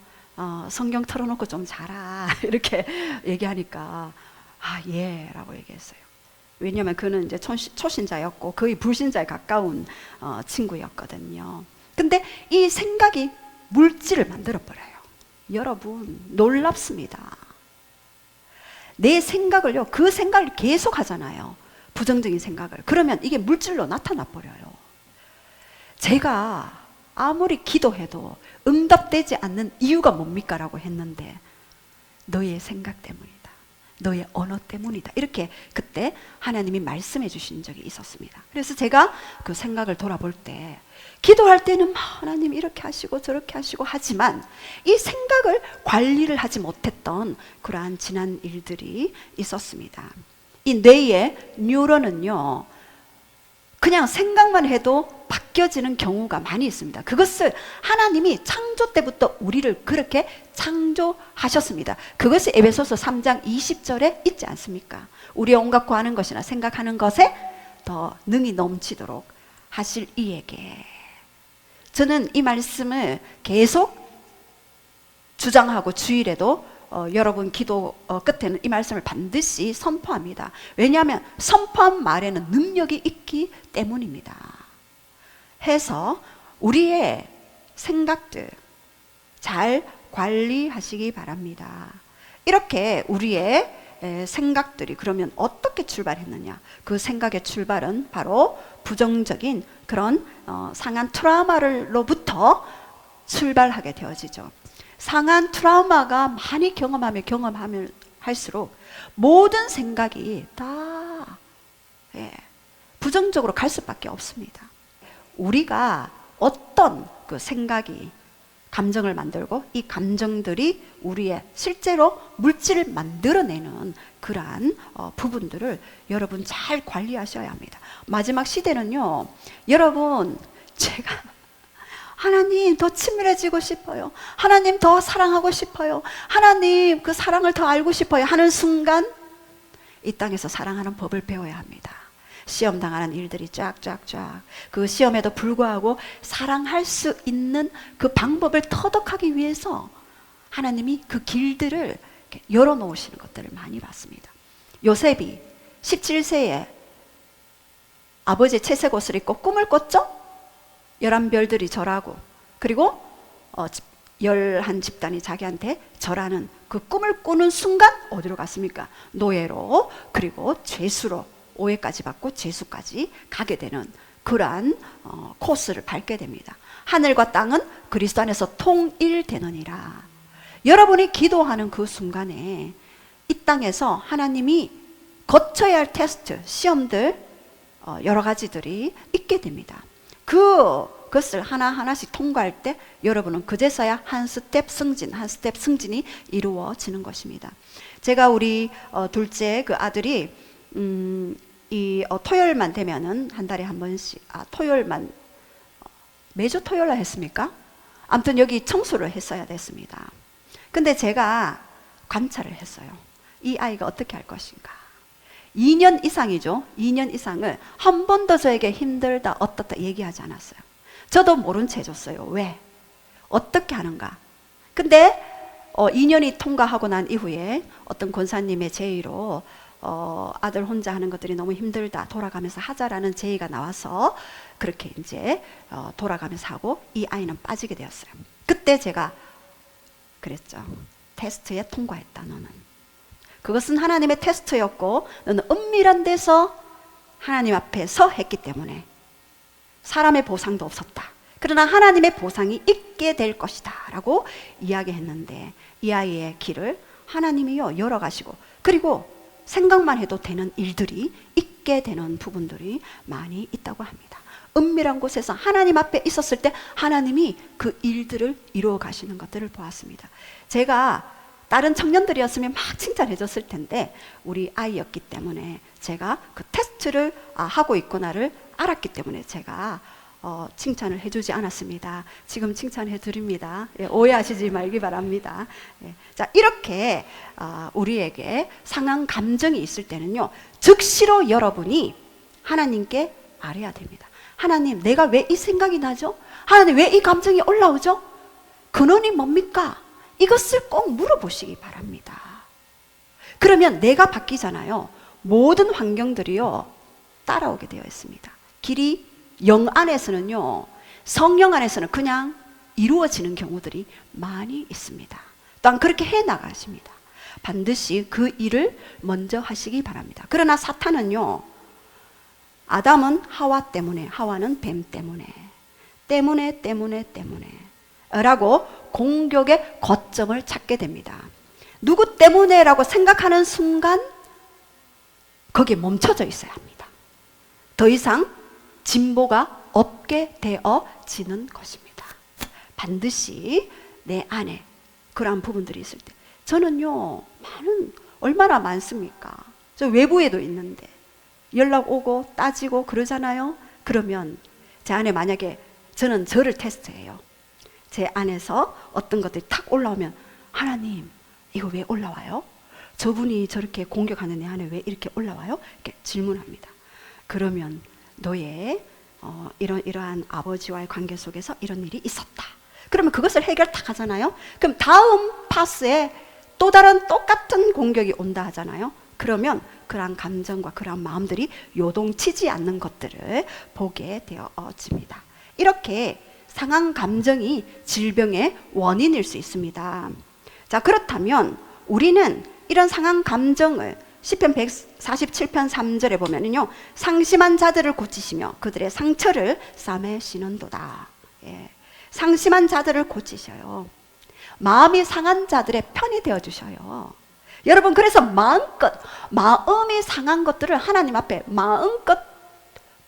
성경 틀어놓고 좀 자라. 이렇게 얘기하니까 아, 예 라고 얘기했어요. 왜냐하면 그는 이제 초신자였고 거의 불신자에 가까운 친구였거든요. 근데 이 생각이 물질을 만들어버려요. 여러분, 놀랍습니다. 내 생각을요, 그 생각을 계속 하잖아요. 부정적인 생각을. 그러면 이게 물질로 나타나 버려요. 제가 아무리 기도해도 응답되지 않는 이유가 뭡니까? 라고 했는데 너의 생각 때문이다. 너의 언어 때문이다. 이렇게 그때 하나님이 말씀해 주신 적이 있었습니다. 그래서 제가 그 생각을 돌아볼 때 기도할 때는 하나님 이렇게 하시고 저렇게 하시고 하지만 이 생각을 관리를 하지 못했던 그러한 지난 일들이 있었습니다. 이 뇌의 뉴런은요, 그냥 생각만 해도 바뀌어지는 경우가 많이 있습니다. 그것을 하나님이 창조 때부터 우리를 그렇게 창조하셨습니다. 그것이 에베소서 3장 20절에 있지 않습니까? 우리의 온갖 구하는 것이나 생각하는 것에 더 능히 넘치도록 하실 이에게. 저는 이 말씀을 계속 주장하고 주일에도 여러분 기도 끝에는 이 말씀을 반드시 선포합니다. 왜냐하면 선포한 말에는 능력이 있기 때문입니다. 해서 우리의 생각들 잘 관리하시기 바랍니다. 이렇게 우리의 생각들이 그러면 어떻게 출발했느냐? 그 생각의 출발은 바로 부정적인 그런 상한 트라우마로부터 출발하게 되어지죠. 상한 트라우마가 많이 경험하면 할수록 모든 생각이 다 부정적으로 갈 수밖에 없습니다. 우리가 어떤 그 생각이 감정을 만들고 이 감정들이 우리의 실제로 물질을 만들어내는 그러한 부분들을 여러분 잘 관리하셔야 합니다. 마지막 시대는요, 여러분 제가 하나님 더 친밀해지고 싶어요. 하나님 더 사랑하고 싶어요. 하나님 그 사랑을 더 알고 싶어요 하는 순간 이 땅에서 사랑하는 법을 배워야 합니다. 시험 당하는 일들이 쫙쫙쫙, 그 시험에도 불구하고 사랑할 수 있는 그 방법을 터득하기 위해서 하나님이 그 길들을 열어놓으시는 것들을 많이 봤습니다. 요셉이 17세에 아버지의 채색 옷을 입고 꿈을 꿨죠? 11별들이 절하고, 그리고 11집단이 자기한테 절하는 그 꿈을 꾸는 순간 어디로 갔습니까? 노예로, 그리고 죄수로, 오해까지 받고 죄수까지 가게 되는 그러한 코스를 밟게 됩니다. 하늘과 땅은 그리스도 안에서 통일되느니라. 여러분이 기도하는 그 순간에 이 땅에서 하나님이 거쳐야 할 테스트, 시험들 여러 가지들이 있게 됩니다. 그것을 하나하나씩 통과할 때 여러분은 그제서야 한 스텝 승진이 이루어지는 것입니다. 제가 우리 둘째 그 아들이 이 토요일만 되면은 한 달에 한 번씩, 토요일만 매주 토요일날 했습니까? 아무튼 여기 청소를 했어야 됐습니다. 근데 제가 관찰을 했어요. 이 아이가 어떻게 할 것인가. 2년 이상이죠. 2년 이상을 한 번도 저에게 힘들다 어떻다 얘기하지 않았어요. 저도 모른 채 해줬어요. 왜? 어떻게 하는가. 근데 2년이 통과하고 난 이후에 어떤 권사님의 제의로 아들 혼자 하는 것들이 너무 힘들다, 돌아가면서 하자라는 제의가 나와서 그렇게 이제 돌아가면서 하고 이 아이는 빠지게 되었어요. 그때 제가 그랬죠. 테스트에 통과했다 너는. 그것은 하나님의 테스트였고 너는 은밀한 데서 하나님 앞에 서 했기 때문에 사람의 보상도 없었다. 그러나 하나님의 보상이 있게 될 것이다 라고 이야기했는데 이 아이의 길을 하나님이요 열어가시고, 그리고 생각만 해도 되는 일들이 있게 되는 부분들이 많이 있다고 합니다. 은밀한 곳에서 하나님 앞에 있었을 때 하나님이 그 일들을 이루어 가시는 것들을 보았습니다. 제가 다른 청년들이었으면 막 칭찬해 줬을 텐데 우리 아이였기 때문에 제가 그 테스트를 하고 있구나를 알았기 때문에 제가 칭찬을 해주지 않았습니다. 지금 칭찬해 드립니다. 예, 오해하시지 말기 바랍니다. 예, 자, 이렇게 우리에게 상한 감정이 있을 때는요, 즉시로 여러분이 하나님께 아뢰야 됩니다. 하나님, 내가 왜 이 생각이 나죠? 하나님, 왜 이 감정이 올라오죠? 근원이 뭡니까? 이것을 꼭 물어보시기 바랍니다. 그러면 내가 바뀌잖아요. 모든 환경들이요 따라오게 되어 있습니다. 길이 영 안에서는요, 성령 안에서는 그냥 이루어지는 경우들이 많이 있습니다. 또한 그렇게 해 나가십니다. 반드시 그 일을 먼저 하시기 바랍니다. 그러나 사탄은요, 아담은 하와 때문에, 하와는 뱀 때문에 라고 공격의 거점을 찾게 됩니다. 누구 때문에 라고 생각하는 순간 거기에 멈춰져 있어야 합니다. 더 이상 진보가 없게 되어지는 것입니다. 반드시 내 안에 그러한 부분들이 있을 때, 저는요 얼마나 많습니까? 저 외부에도 있는데 연락 오고 따지고 그러잖아요. 그러면 제 안에 만약에 저는 저를 테스트해요. 제 안에서 어떤 것들이 탁 올라오면 하나님 이거 왜 올라와요? 저분이 저렇게 공격하는 내 안에 왜 이렇게 올라와요? 이렇게 질문합니다. 그러면 너의 이러한 아버지와의 관계 속에서 이런 일이 있었다. 그러면 그것을 해결 딱 하잖아요. 그럼 다음 파스에 또 다른 똑같은 공격이 온다 하잖아요. 그러면 그러한 감정과 그러한 마음들이 요동치지 않는 것들을 보게 되어집니다. 이렇게 상한 감정이 질병의 원인일 수 있습니다. 자, 그렇다면 우리는 이런 상한 감정을 시편 147편 3절에 보면은요, 상심한 자들을 고치시며 그들의 상처를 싸매시는도다. 예. 상심한 자들을 고치셔요. 마음이 상한 자들의 편이 되어 주셔요. 여러분, 그래서 마음이 상한 것들을 하나님 앞에 마음껏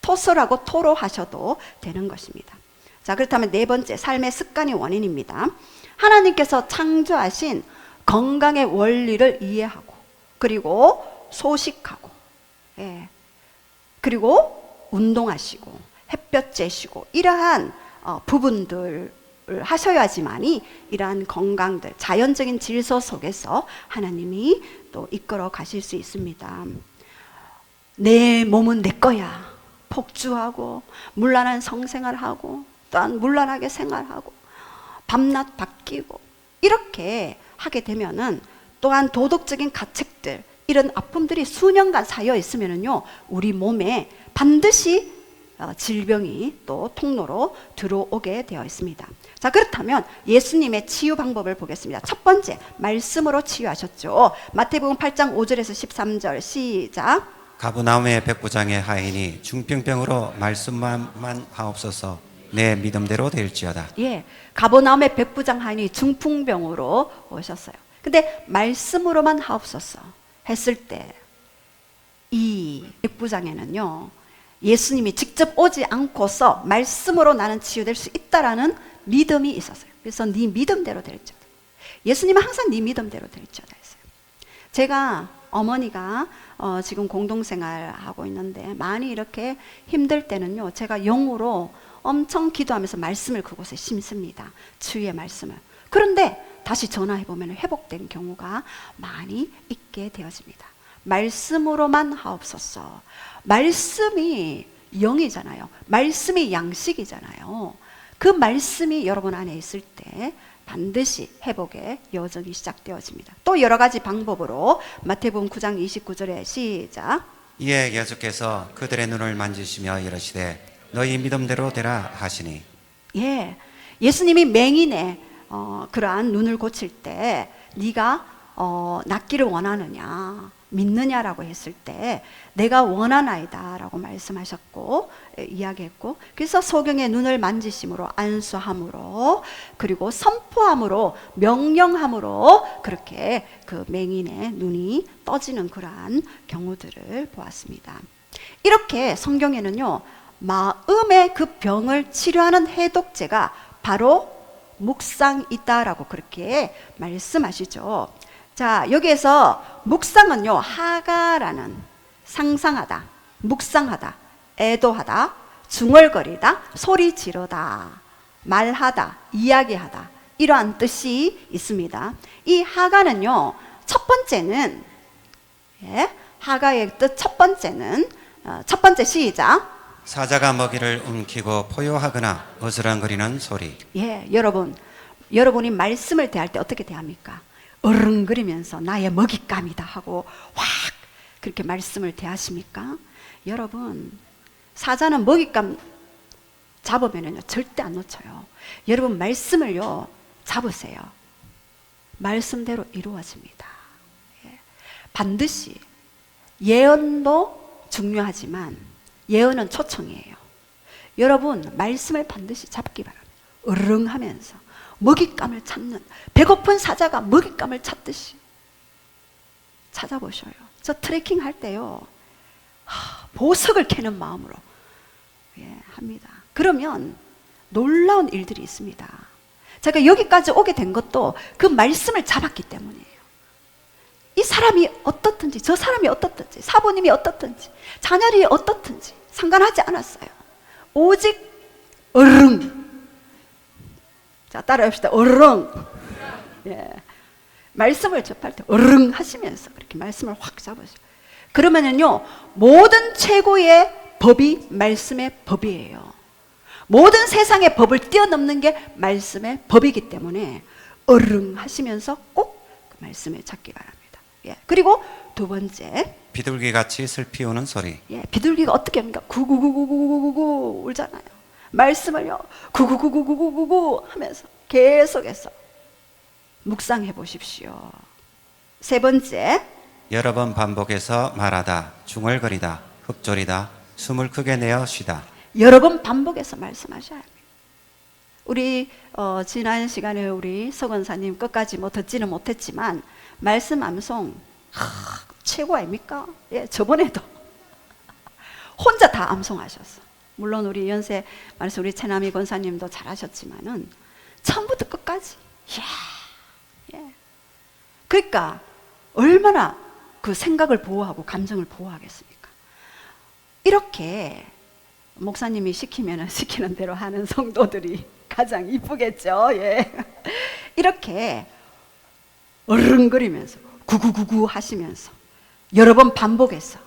토설하고 토로하셔도 되는 것입니다. 자, 그렇다면 네 번째, 삶의 습관이 원인입니다. 하나님께서 창조하신 건강의 원리를 이해하고, 그리고 소식하고, 예, 그리고 운동하시고 햇볕 쬐시고 이러한 부분들을 하셔야지만이 이러한 건강들, 자연적인 질서 속에서 하나님이 또 이끌어 가실 수 있습니다. 내 몸은 내 거야. 폭주하고 문란한 성생활하고 또한 문란하게 생활하고 밤낮 바뀌고 이렇게 하게 되면은 또한 도덕적인 가책들, 이런 아픔들이 수년간 쌓여 있으면은요, 우리 몸에 반드시 질병이 또 통로로 들어오게 되어 있습니다. 자, 그렇다면 예수님의 치유 방법을 보겠습니다. 첫 번째, 말씀으로 치유하셨죠. 마태복음 8장 5절에서 13절 시작. 가브나움의 백부장의 하인이 중병병으로 말씀만 하옵소서 내 믿음대로 될지어다. 예, 가버나움의 백부장 하인이 중풍병으로 오셨어요. 근데 말씀으로만 하옵소서 했을 때 이 백부장에는요, 예수님이 직접 오지 않고서 말씀으로 나는 치유될 수 있다라는 믿음이 있었어요. 그래서 네 믿음대로 될지어다. 예수님은 항상 네 믿음대로 될지어다 했어요. 제가 어머니가 지금 공동생활하고 있는데 많이 이렇게 힘들 때는요, 제가 영으로 엄청 기도하면서 말씀을 그곳에 심습니다. 주의 말씀을. 그런데 다시 전화해보면 회복된 경우가 많이 있게 되어집니다. 말씀으로만 하옵소서. 말씀이 영이잖아요. 말씀이 양식이잖아요. 그 말씀이 여러분 안에 있을 때 반드시 회복의 여정이 시작되어집니다. 또 여러 가지 방법으로 마태복음 9장 29절에 시작. 이에 예수께서 그들의 눈을 만지시며 이르시되 너희 믿음대로 되라 하시니. 예, 예수님이 맹인의 그러한 눈을 고칠 때 네가 낫기를 원하느냐 믿느냐라고 했을 때 내가 원하나이다 라고 말씀하셨고 이야기했고, 그래서 소경의 눈을 만지심으로 안수함으로 그리고 선포함으로 명령함으로 그렇게 그 맹인의 눈이 떠지는 그러한 경우들을 보았습니다. 이렇게 성경에는요 마음의 그 병을 치료하는 해독제가 바로 묵상이다라고 그렇게 말씀하시죠. 자, 여기에서 묵상은요 하가라는 상상하다, 묵상하다, 애도하다, 중얼거리다, 소리 지르다, 말하다, 이야기하다 이러한 뜻이 있습니다. 이 하가는요 첫 번째는 하가의 뜻 첫 번째는 첫 번째 시작. 사자가 먹이를 움키고 포효하거나 어슬렁거리는 소리. 예, 여러분이 말씀을 대할 때 어떻게 대합니까? 어른거리면서 나의 먹잇감이다 하고 확 그렇게 말씀을 대하십니까? 여러분, 사자는 먹잇감 잡으면요 절대 안 놓쳐요. 여러분 말씀을요 잡으세요. 말씀대로 이루어집니다. 예. 반드시 예언도 중요하지만 예언은 초청이에요. 여러분 말씀을 반드시 잡기 바랍니다. 으릉하면서 먹잇감을 찾는, 배고픈 사자가 먹잇감을 찾듯이 찾아보셔요. 저 트레킹 할 때요 보석을 캐는 마음으로 합니다. 그러면 놀라운 일들이 있습니다. 제가 여기까지 오게 된 것도 그 말씀을 잡았기 때문이에요. 이 사람이 어떻든지 저 사람이 어떻든지 사부님이 어떻든지 자녀들이 어떻든지 상관하지 않았어요. 오직 어릉. 자, 따라합시다. 어릉. 예. 말씀을 접할 때 어릉 하시면서 그렇게 말씀을 확 잡으세요. 그러면은요 모든 최고의 법이 말씀의 법이에요. 모든 세상의 법을 뛰어넘는 게 말씀의 법이기 때문에 어릉 하시면서 꼭 그 말씀을 찾기 바랍니다. 예. 그리고 두 번째, 비둘기같이 슬피 우는 소리. 예, 비둘기가 어떻게 합니까? 구구구구구구구구 울잖아요. 말씀을요 구구구구구구구구 하면서 계속해서 묵상해 보십시오. 세 번째, 여러 번 반복해서 말하다, 중얼거리다, 흡졸이다, 숨을 크게 내어 쉬다. 여러 번 반복해서 말씀하셔야 합니다. 우리 지난 시간에 우리 서 권사님 끝까지 뭐 듣지는 못했지만 말씀 암송 최고 아닙니까? 예, 저번에도 혼자 다 암송하셨어. 물론 우리 연세 말씀 우리 채남이 권사님도 잘하셨지만은 처음부터 끝까지 예. 그러니까 얼마나 그 생각을 보호하고 감정을 보호하겠습니까? 이렇게 목사님이 시키면 시키는 대로 하는 성도들이 가장 이쁘겠죠. 예. 이렇게 어른거리면서 구구구구 하시면서 여러 번 반복해서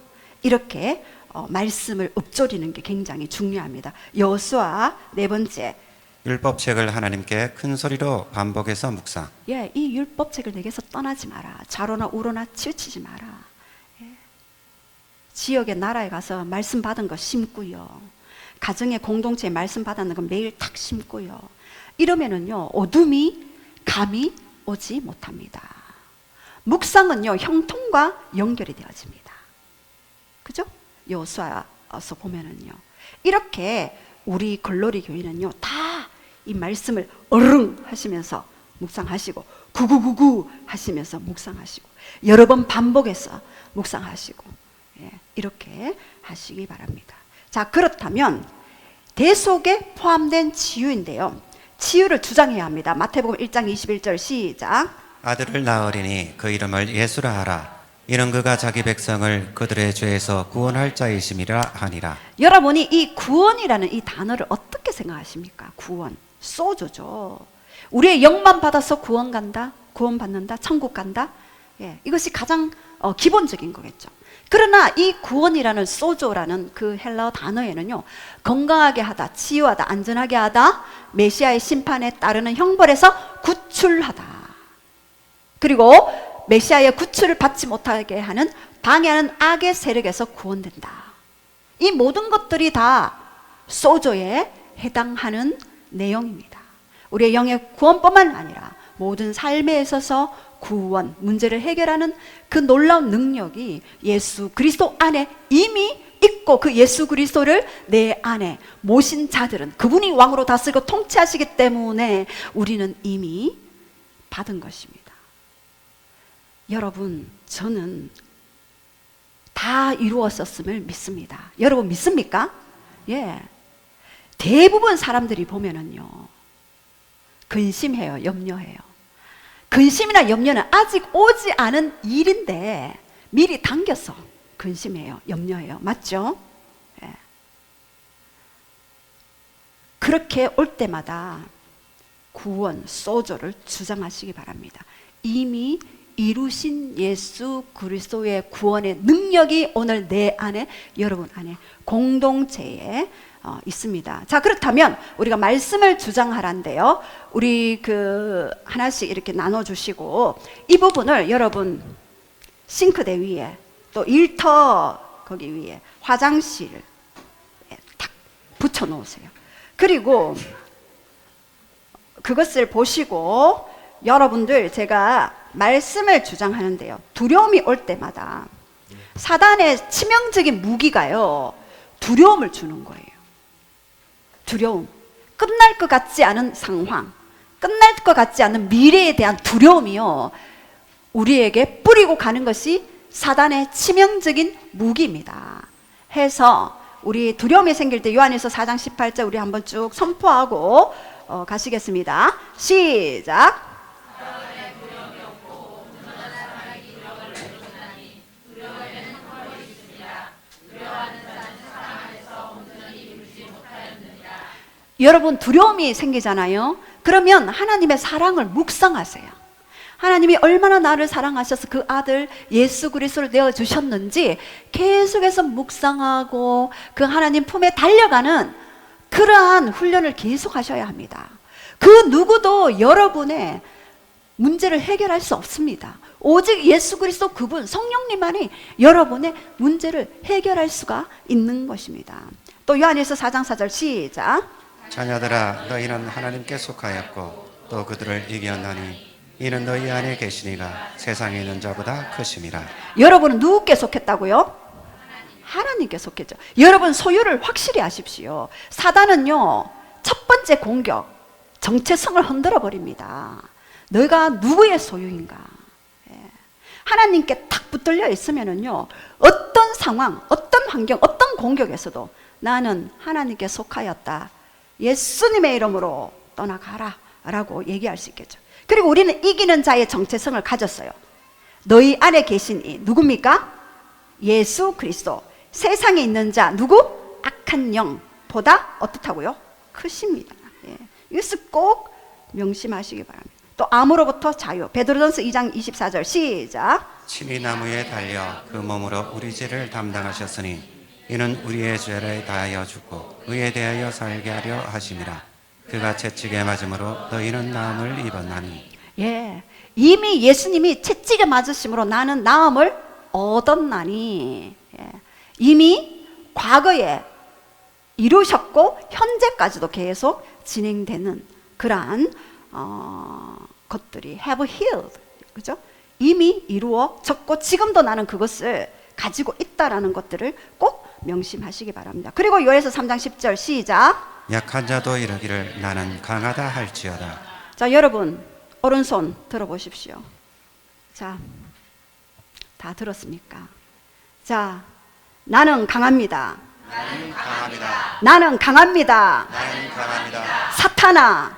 이렇게 말씀을 읊조리는 게 굉장히 중요합니다. 여호수아 네 번째, 율법책을 하나님께 큰 소리로 반복해서 묵상. 예, 이 율법책을 내게서 떠나지 마라. 좌로나 우로나 치우치지 마라. 예. 지역의 나라에 가서 말씀 받은 거 심고요. 가정의 공동체에 말씀 받았는 거 매일 탁 심고요. 이러면은요 어둠이 감이 오지 못합니다. 묵상은요 형통과 연결이 되어집니다. 그죠? 여호수아서 보면은요 이렇게 우리 글로리 교회는요 다 이 말씀을 어릉 하시면서 묵상하시고 구구구구 하시면서 묵상하시고 여러 번 반복해서 묵상하시고 이렇게 하시기 바랍니다. 자, 그렇다면 대속에 포함된 치유인데요. 치유를 주장해야 합니다. 마태복음 1장 21절 시작. 아들을 낳으리니 그 이름을 예수라 하라. 이는 그가 자기 백성을 그들의 죄에서 구원할 자이심이라 하니라. 여러분이 이 구원이라는 이 단어를 어떻게 생각하십니까? 구원, 소조죠. 우리의 영만 받아서 구원 간다, 구원 받는다, 천국 간다. 예, 이것이 가장 기본적인 거겠죠. 그러나 이 구원이라는 소조라는 그 헬라어 단어에는요, 건강하게 하다, 치유하다, 안전하게 하다, 메시아의 심판에 따르는 형벌에서 구출하다, 그리고 메시아의 구출을 받지 못하게 하는 방해하는 악의 세력에서 구원된다. 이 모든 것들이 다 소조에 해당하는 내용입니다. 우리의 영의 구원뿐만 아니라 모든 삶에 있어서 구원, 문제를 해결하는 그 놀라운 능력이 예수 그리스도 안에 이미 있고, 그 예수 그리스도를 내 안에 모신 자들은 그분이 왕으로 다스리고 통치하시기 때문에 우리는 이미 받은 것입니다. 여러분, 저는 다 이루었었음을 믿습니다. 여러분 믿습니까? 예. 대부분 사람들이 보면은요, 근심해요, 염려해요. 근심이나 염려는 아직 오지 않은 일인데 미리 당겨서 근심해요, 염려해요. 맞죠? 예. 그렇게 올 때마다 구원, 소조를 주장하시기 바랍니다. 이미 이루신 예수 그리스도의 구원의 능력이 오늘 내 안에, 여러분 안에, 공동체에 있습니다. 자, 그렇다면 우리가 말씀을 주장하란데요, 우리 하나씩 이렇게 나눠주시고, 이 부분을 여러분 싱크대 위에, 또 일터 거기 위에, 화장실에 탁 붙여 놓으세요. 그리고 그것을 보시고 여러분들, 제가 말씀을 주장하는데요, 두려움이 올 때마다 사단의 치명적인 무기가요, 두려움을 주는 거예요. 두려움, 끝날 것 같지 않은 상황, 끝날 것 같지 않은 미래에 대한 두려움이요, 우리에게 뿌리고 가는 것이 사단의 치명적인 무기입니다. 해서 우리 두려움이 생길 때 요한일서 4장 18절 우리 한번 쭉 선포하고 가시겠습니다. 시작. 여러분, 두려움이 생기잖아요. 그러면 하나님의 사랑을 묵상하세요. 하나님이 얼마나 나를 사랑하셔서 그 아들 예수 그리스도를 내어주셨는지 계속해서 묵상하고 그 하나님 품에 달려가는 그러한 훈련을 계속 하셔야 합니다. 그 누구도 여러분의 문제를 해결할 수 없습니다. 오직 예수 그리스도 그분, 성령님만이 여러분의 문제를 해결할 수가 있는 것입니다. 또 요한일서 4장 4절 시작. 자녀들아, 너희는 하나님께 속하였고 또 그들을 이겼나니 이는 너희 안에 계시니가 세상에 있는 자보다 크심이라. 여러분은 누구께 속했다고요? 하나님께 속했죠. 여러분 소유를 확실히 아십시오. 사단은요, 첫 번째 공격, 정체성을 흔들어 버립니다. 너가 누구의 소유인가? 하나님께 탁 붙들려 있으면은요, 어떤 상황, 어떤 환경, 어떤 공격에서도 나는 하나님께 속하였다, 예수님의 이름으로 떠나가라 라고 얘기할 수 있겠죠. 그리고 우리는 이기는 자의 정체성을 가졌어요. 너희 안에 계신 이 누굽니까? 예수 그리스도. 세상에 있는 자 누구? 악한 영보다 어떻다고요? 크십니다. 예. 이것을 꼭 명심하시기 바랍니다. 또 암으로부터 자유. 베드로전서 2장 24절 시작. 친히 나무에 달려 그 몸으로 우리 죄를 담당하셨으니 이는 우리의 죄를 다하여 죽고 의에 대하여 살게 하려 하심이라. 그가 채찍에 맞음으로 너희는 나음을 입었나니. 예, 이미 예수님이 채찍에 맞으심으로 나는 나음을 얻었나니. 예. 이미 과거에 이루셨고 현재까지도 계속 진행되는 그러한 것들이 have healed, 그죠? 이미 이루어졌고 지금도 나는 그것을 가지고 있다라는 것들을 꼭 명심하시기 바랍니다. 그리고 요엘서 3장 10절 시작. 약한 자도 이르기를 나는 강하다 할지어다. 자, 여러분 오른손 들어보십시오. 자, 다 들었습니까? 자, 나는 강합니다. 나는 강합니다. 나는 강합니다. 나는 강합니다. 사탄아,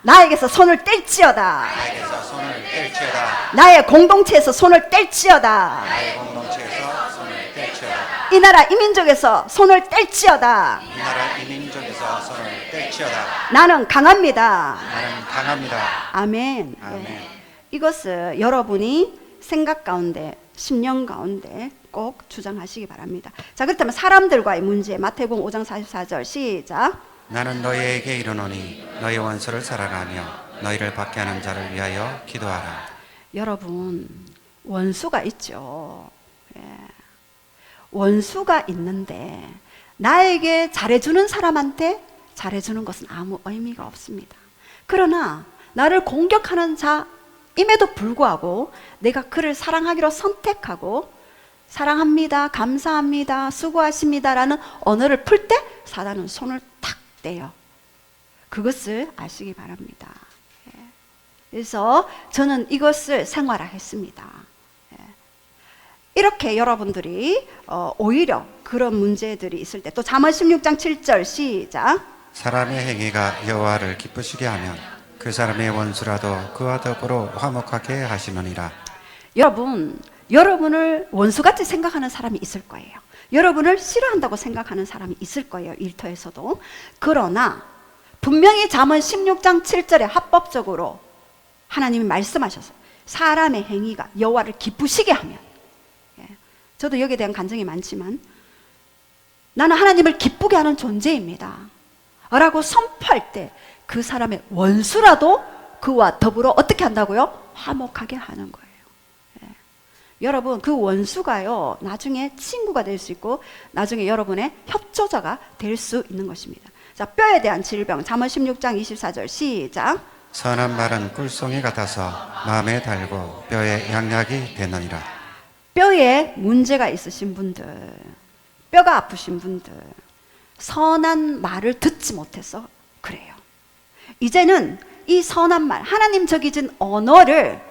나에게서 손을 뗄지어다. 나에게서 손을 손을 뗄지어다. 나의 공동체에서 손을 뗄지어다. 나의 공동체에서 손을 뗄지어다. 이 나라 이 민족에서 손을 뗄지어다. 이 나라 이 민족에서 손을 뗄지어다. 나는 강합니다. 나는 강합니다. 아멘. 아멘. 예. 이것을 여러분이 생각 가운데, 심령 가운데 꼭 주장하시기 바랍니다. 자, 그렇다면 사람들과의 문제, 마태복음 5장 44절 시작. 나는 너희에게 이르노니 너희 원수를 사랑하며 너희를 박해하는 자를 위하여 기도하라. 여러분, 원수가 있죠. 예. 원수가 있는데 나에게 잘해주는 사람한테 잘해주는 것은 아무 의미가 없습니다. 그러나 나를 공격하는 자임에도 불구하고 내가 그를 사랑하기로 선택하고 사랑합니다, 감사합니다, 수고하십니다라는 언어를 풀 때 사단은 손을 탁 떼요. 그것을 아시기 바랍니다. 예. 그래서 저는 이것을 생활화했습니다. 예. 이렇게 여러분들이 오히려 그런 문제들이 있을 때 또 잠언 16장 7절 시작. 사람의 행위가 여호와를 기쁘시게 하면 그 사람의 원수라도 그와 더불어 화목하게 하시느니라. 여러분을 원수같이 생각하는 사람이 있을 거예요. 여러분을 싫어한다고 생각하는 사람이 있을 거예요. 일터에서도. 그러나 분명히 잠언 16장 7절에 합법적으로 하나님이 말씀하셨어요. 사람의 행위가 여호와를 기쁘시게 하면. 예. 저도 여기에 대한 간증이 많지만 나는 하나님을 기쁘게 하는 존재입니다 라고 선포할 때 그 사람의 원수라도 그와 더불어 어떻게 한다고요? 화목하게 하는 거예요. 예. 여러분, 그 원수가요 나중에 친구가 될 수 있고 나중에 여러분의 협조자가 될 수 있는 것입니다. 자, 뼈에 대한 질병 잠언 16장 24절 시작. 선한 말은 꿀송이 같아서 마음에 달고 뼈에 양약이 되느니라. 뼈에 문제가 있으신 분들, 뼈가 아프신 분들, 선한 말을 듣지 못해서 그래요. 이제는 이 선한 말, 하나님 적이진 언어를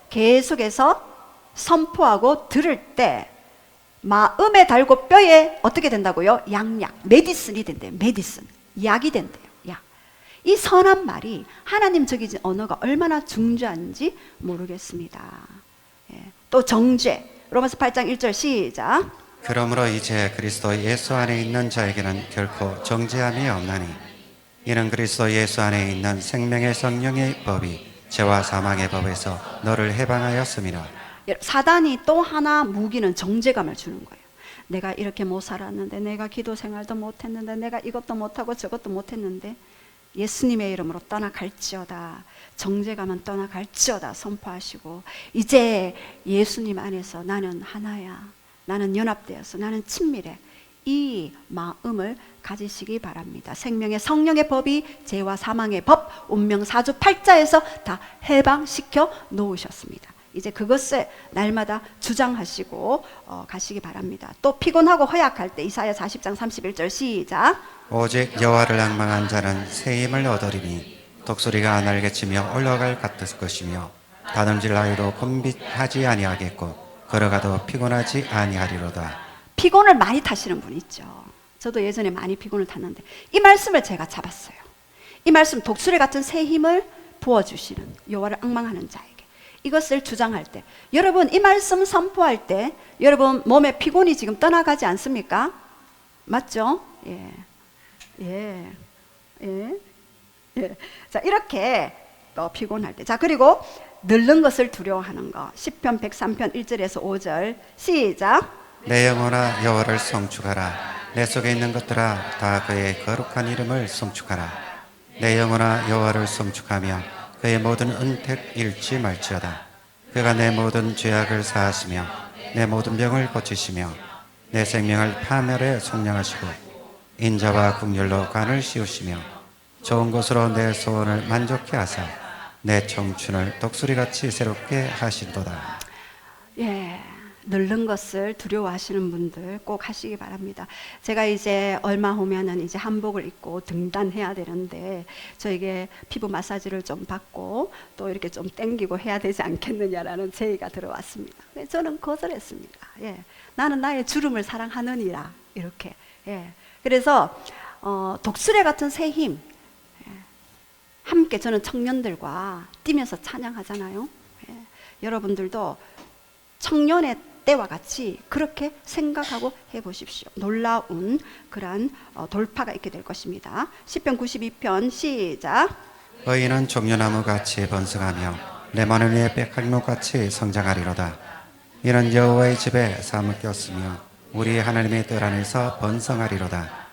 계속해서 선포하고 들을 때 마음에 달고 뼈에 어떻게 된다고요? 양약, 메디슨이 된대요. 메디슨, 약이 된대요. 약. 이 선한 말이 하나님 적이진 언어가 얼마나 중요한지 모르겠습니다. 예. 또 정죄, 로마서 8장 1절 시작. 그러므로 이제 그리스도 예수 안에 있는 자에게는 결코 정죄함이 없나니 이는 그리스도 예수 안에 있는 생명의 성령의 법이 죄와 사망의 법에서 너를 해방하였습니다. 사단이 또 하나 무기는 정죄감을 주는 거예요. 내가 이렇게 못 살았는데, 내가 기도 생활도 못했는데, 내가 이것도 못하고 저것도 못했는데 예수님의 이름으로 떠나갈지어다, 정죄감은 떠나갈지어다 선포하시고 이제 예수님 안에서 나는 하나야, 나는 연합되어서 나는 친밀해, 이 마음을 가지시기 바랍니다. 생명의 성령의 법이 죄와 사망의 법, 운명사주 8자에서 다 해방시켜 놓으셨습니다. 이제 그것을 날마다 주장하시고 가시기 바랍니다. 또 피곤하고 허약할 때 이사야 40장 31절 시작. 오직 여호와를 앙망한 자는 새 힘을 얻으리니 독수리가 날개치며 올라갈 같을 것이며 다듬질 나이도 곤빗하지 아니하겠고 걸어가도 피곤하지 아니하리로다. 피곤을 많이 타시는 분 있죠. 저도 예전에 많이 피곤을 탔는데 이 말씀을 제가 잡았어요. 이 말씀, 독수리 같은 새 힘을 부어주시는 여호와를 앙망하는 자에게 이것을 주장할 때, 여러분 이 말씀 선포할 때 여러분 몸에 피곤이 지금 떠나가지 않습니까? 맞죠? 예. 예. 예. 예. 자, 이렇게 또 피곤할 때. 자, 그리고 늙는 것을 두려워하는 거. 시편 103편 1절에서 5절 시작. 내 영혼아 여호와를 송축하라. 내 속에 있는 것들아 다 그의 거룩한 이름을 송축하라. 내 영혼아 여호와를 송축하며 그의 모든 은택 잃지 말지어다. 그가 내 모든 죄악을 사하시며 내 모든 병을 고치시며 내 생명을 파멸에 속량하시고 인자와 긍휼로 관을 씌우시며 좋은 곳으로 내 소원을 만족케 하사 내 청춘을 독수리같이 새롭게 하신도다. 예, 늙는 것을 두려워하시는 분들 꼭 하시기 바랍니다. 제가 이제 얼마 후면은 이제 한복을 입고 등단해야 되는데 저에게 피부 마사지를 좀 받고 또 이렇게 좀 땡기고 해야 되지 않겠느냐라는 제의가 들어왔습니다. 근데 저는 거절했습니다. 예, 나는 나의 주름을 사랑하느니라 이렇게. 예, 그래서 독수리 같은 새 힘 함께 저는 청년들과 뛰면서 찬양하잖아요. 여러분들도 청년의 때와 같이 그렇게 생각하고 해보십시오. 놀라운 그러한 돌파가 있게 될 것입니다. 시편 92편 시작. 의인은 종려나무같이 번성하며 레바논의 백향목같이 성장하리로다. 이는 여호와의 집에 사뭇겼으며 우리 하나님의 뜰 안에서 번성하리로다.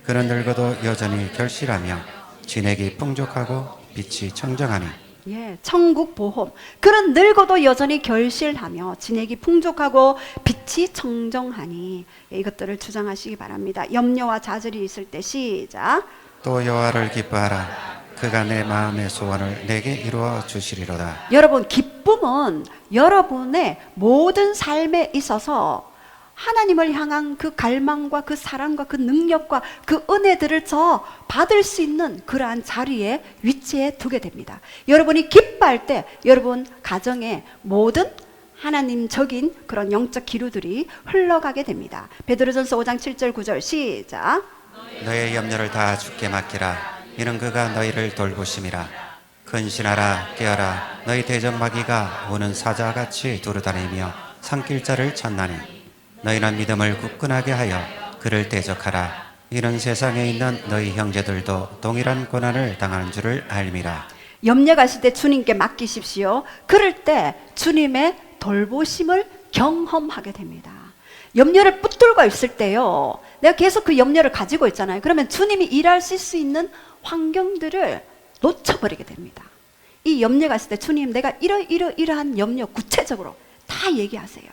그는 늙어도 여전히 결실하며 진액이 풍족하고 빛이 청정하니 예, 천국 보험. 그는 늙어도 여전히 결실하며 진액이 풍족하고 빛이 청정하니. 예, 이것들을 주장하시기 바랍니다. 염려와 좌절이 있을 때 시작. 또 여호와를 기뻐하라. 그가 내 마음의 소원을 내게 이루어 주시리로다. 여러분, 기쁨은 여러분의 모든 삶에 있어서 하나님을 향한 그 갈망과 그 사랑과 그 능력과 그 은혜들을 저 받을 수 있는 그러한 자리에 위치해 두게 됩니다. 여러분이 기뻐할 때 여러분 가정에 모든 하나님적인 그런 영적 기류들이 흘러가게 됩니다. 베드로전서 5장 7절 9절 시작. 너의 염려를 다 주께 맡기라. 이는 그가 너희를 돌보심이라. 근신하라 깨어라. 너희 대적마귀가 오는 사자같이 두루다니며 산길자를 찾나니 너희는 믿음을 굳건하게 하여 그를 대적하라. 이는 세상에 있는 너희 형제들도 동일한 고난을 당하는 줄을 알미라. 염려가실 때 주님께 맡기십시오. 그럴 때 주님의 돌보심을 경험하게 됩니다. 염려를 붙들고 있을 때요, 내가 계속 그 염려를 가지고 있잖아요. 그러면 주님이 일하실 수 있는 환경들을 놓쳐버리게 됩니다. 이 염려가 있을 때 주님, 내가 이러한 염려 구체적으로 다 얘기하세요.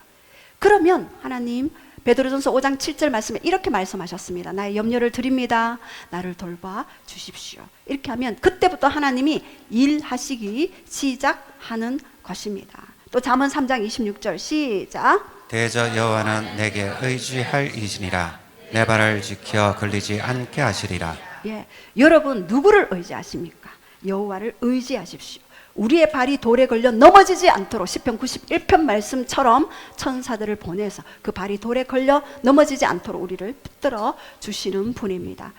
그러면 하나님, 베드로전서 5장 7절 말씀에 이렇게 말씀하셨습니다. 나의 염려를 드립니다. 나를 돌봐 주십시오. 이렇게 하면 그때부터 하나님이 일하시기 시작하는 것입니다. 또 잠언 3장 26절 시작. 대저 여호와는 내게 의지할 이신이라. 내 발을 지켜 걸리지 않게 하시리라. 예, 여러분 누구를 의지하십니까? 여호와를 의지하십시오. 우리의 발이 돌에 걸려 넘어지지 않도록 시편 91편 말씀처럼 천사들을 보내서 그 발이 돌에 걸려 넘어지지 않도록 우리를 붙들어 주시는 분입니다.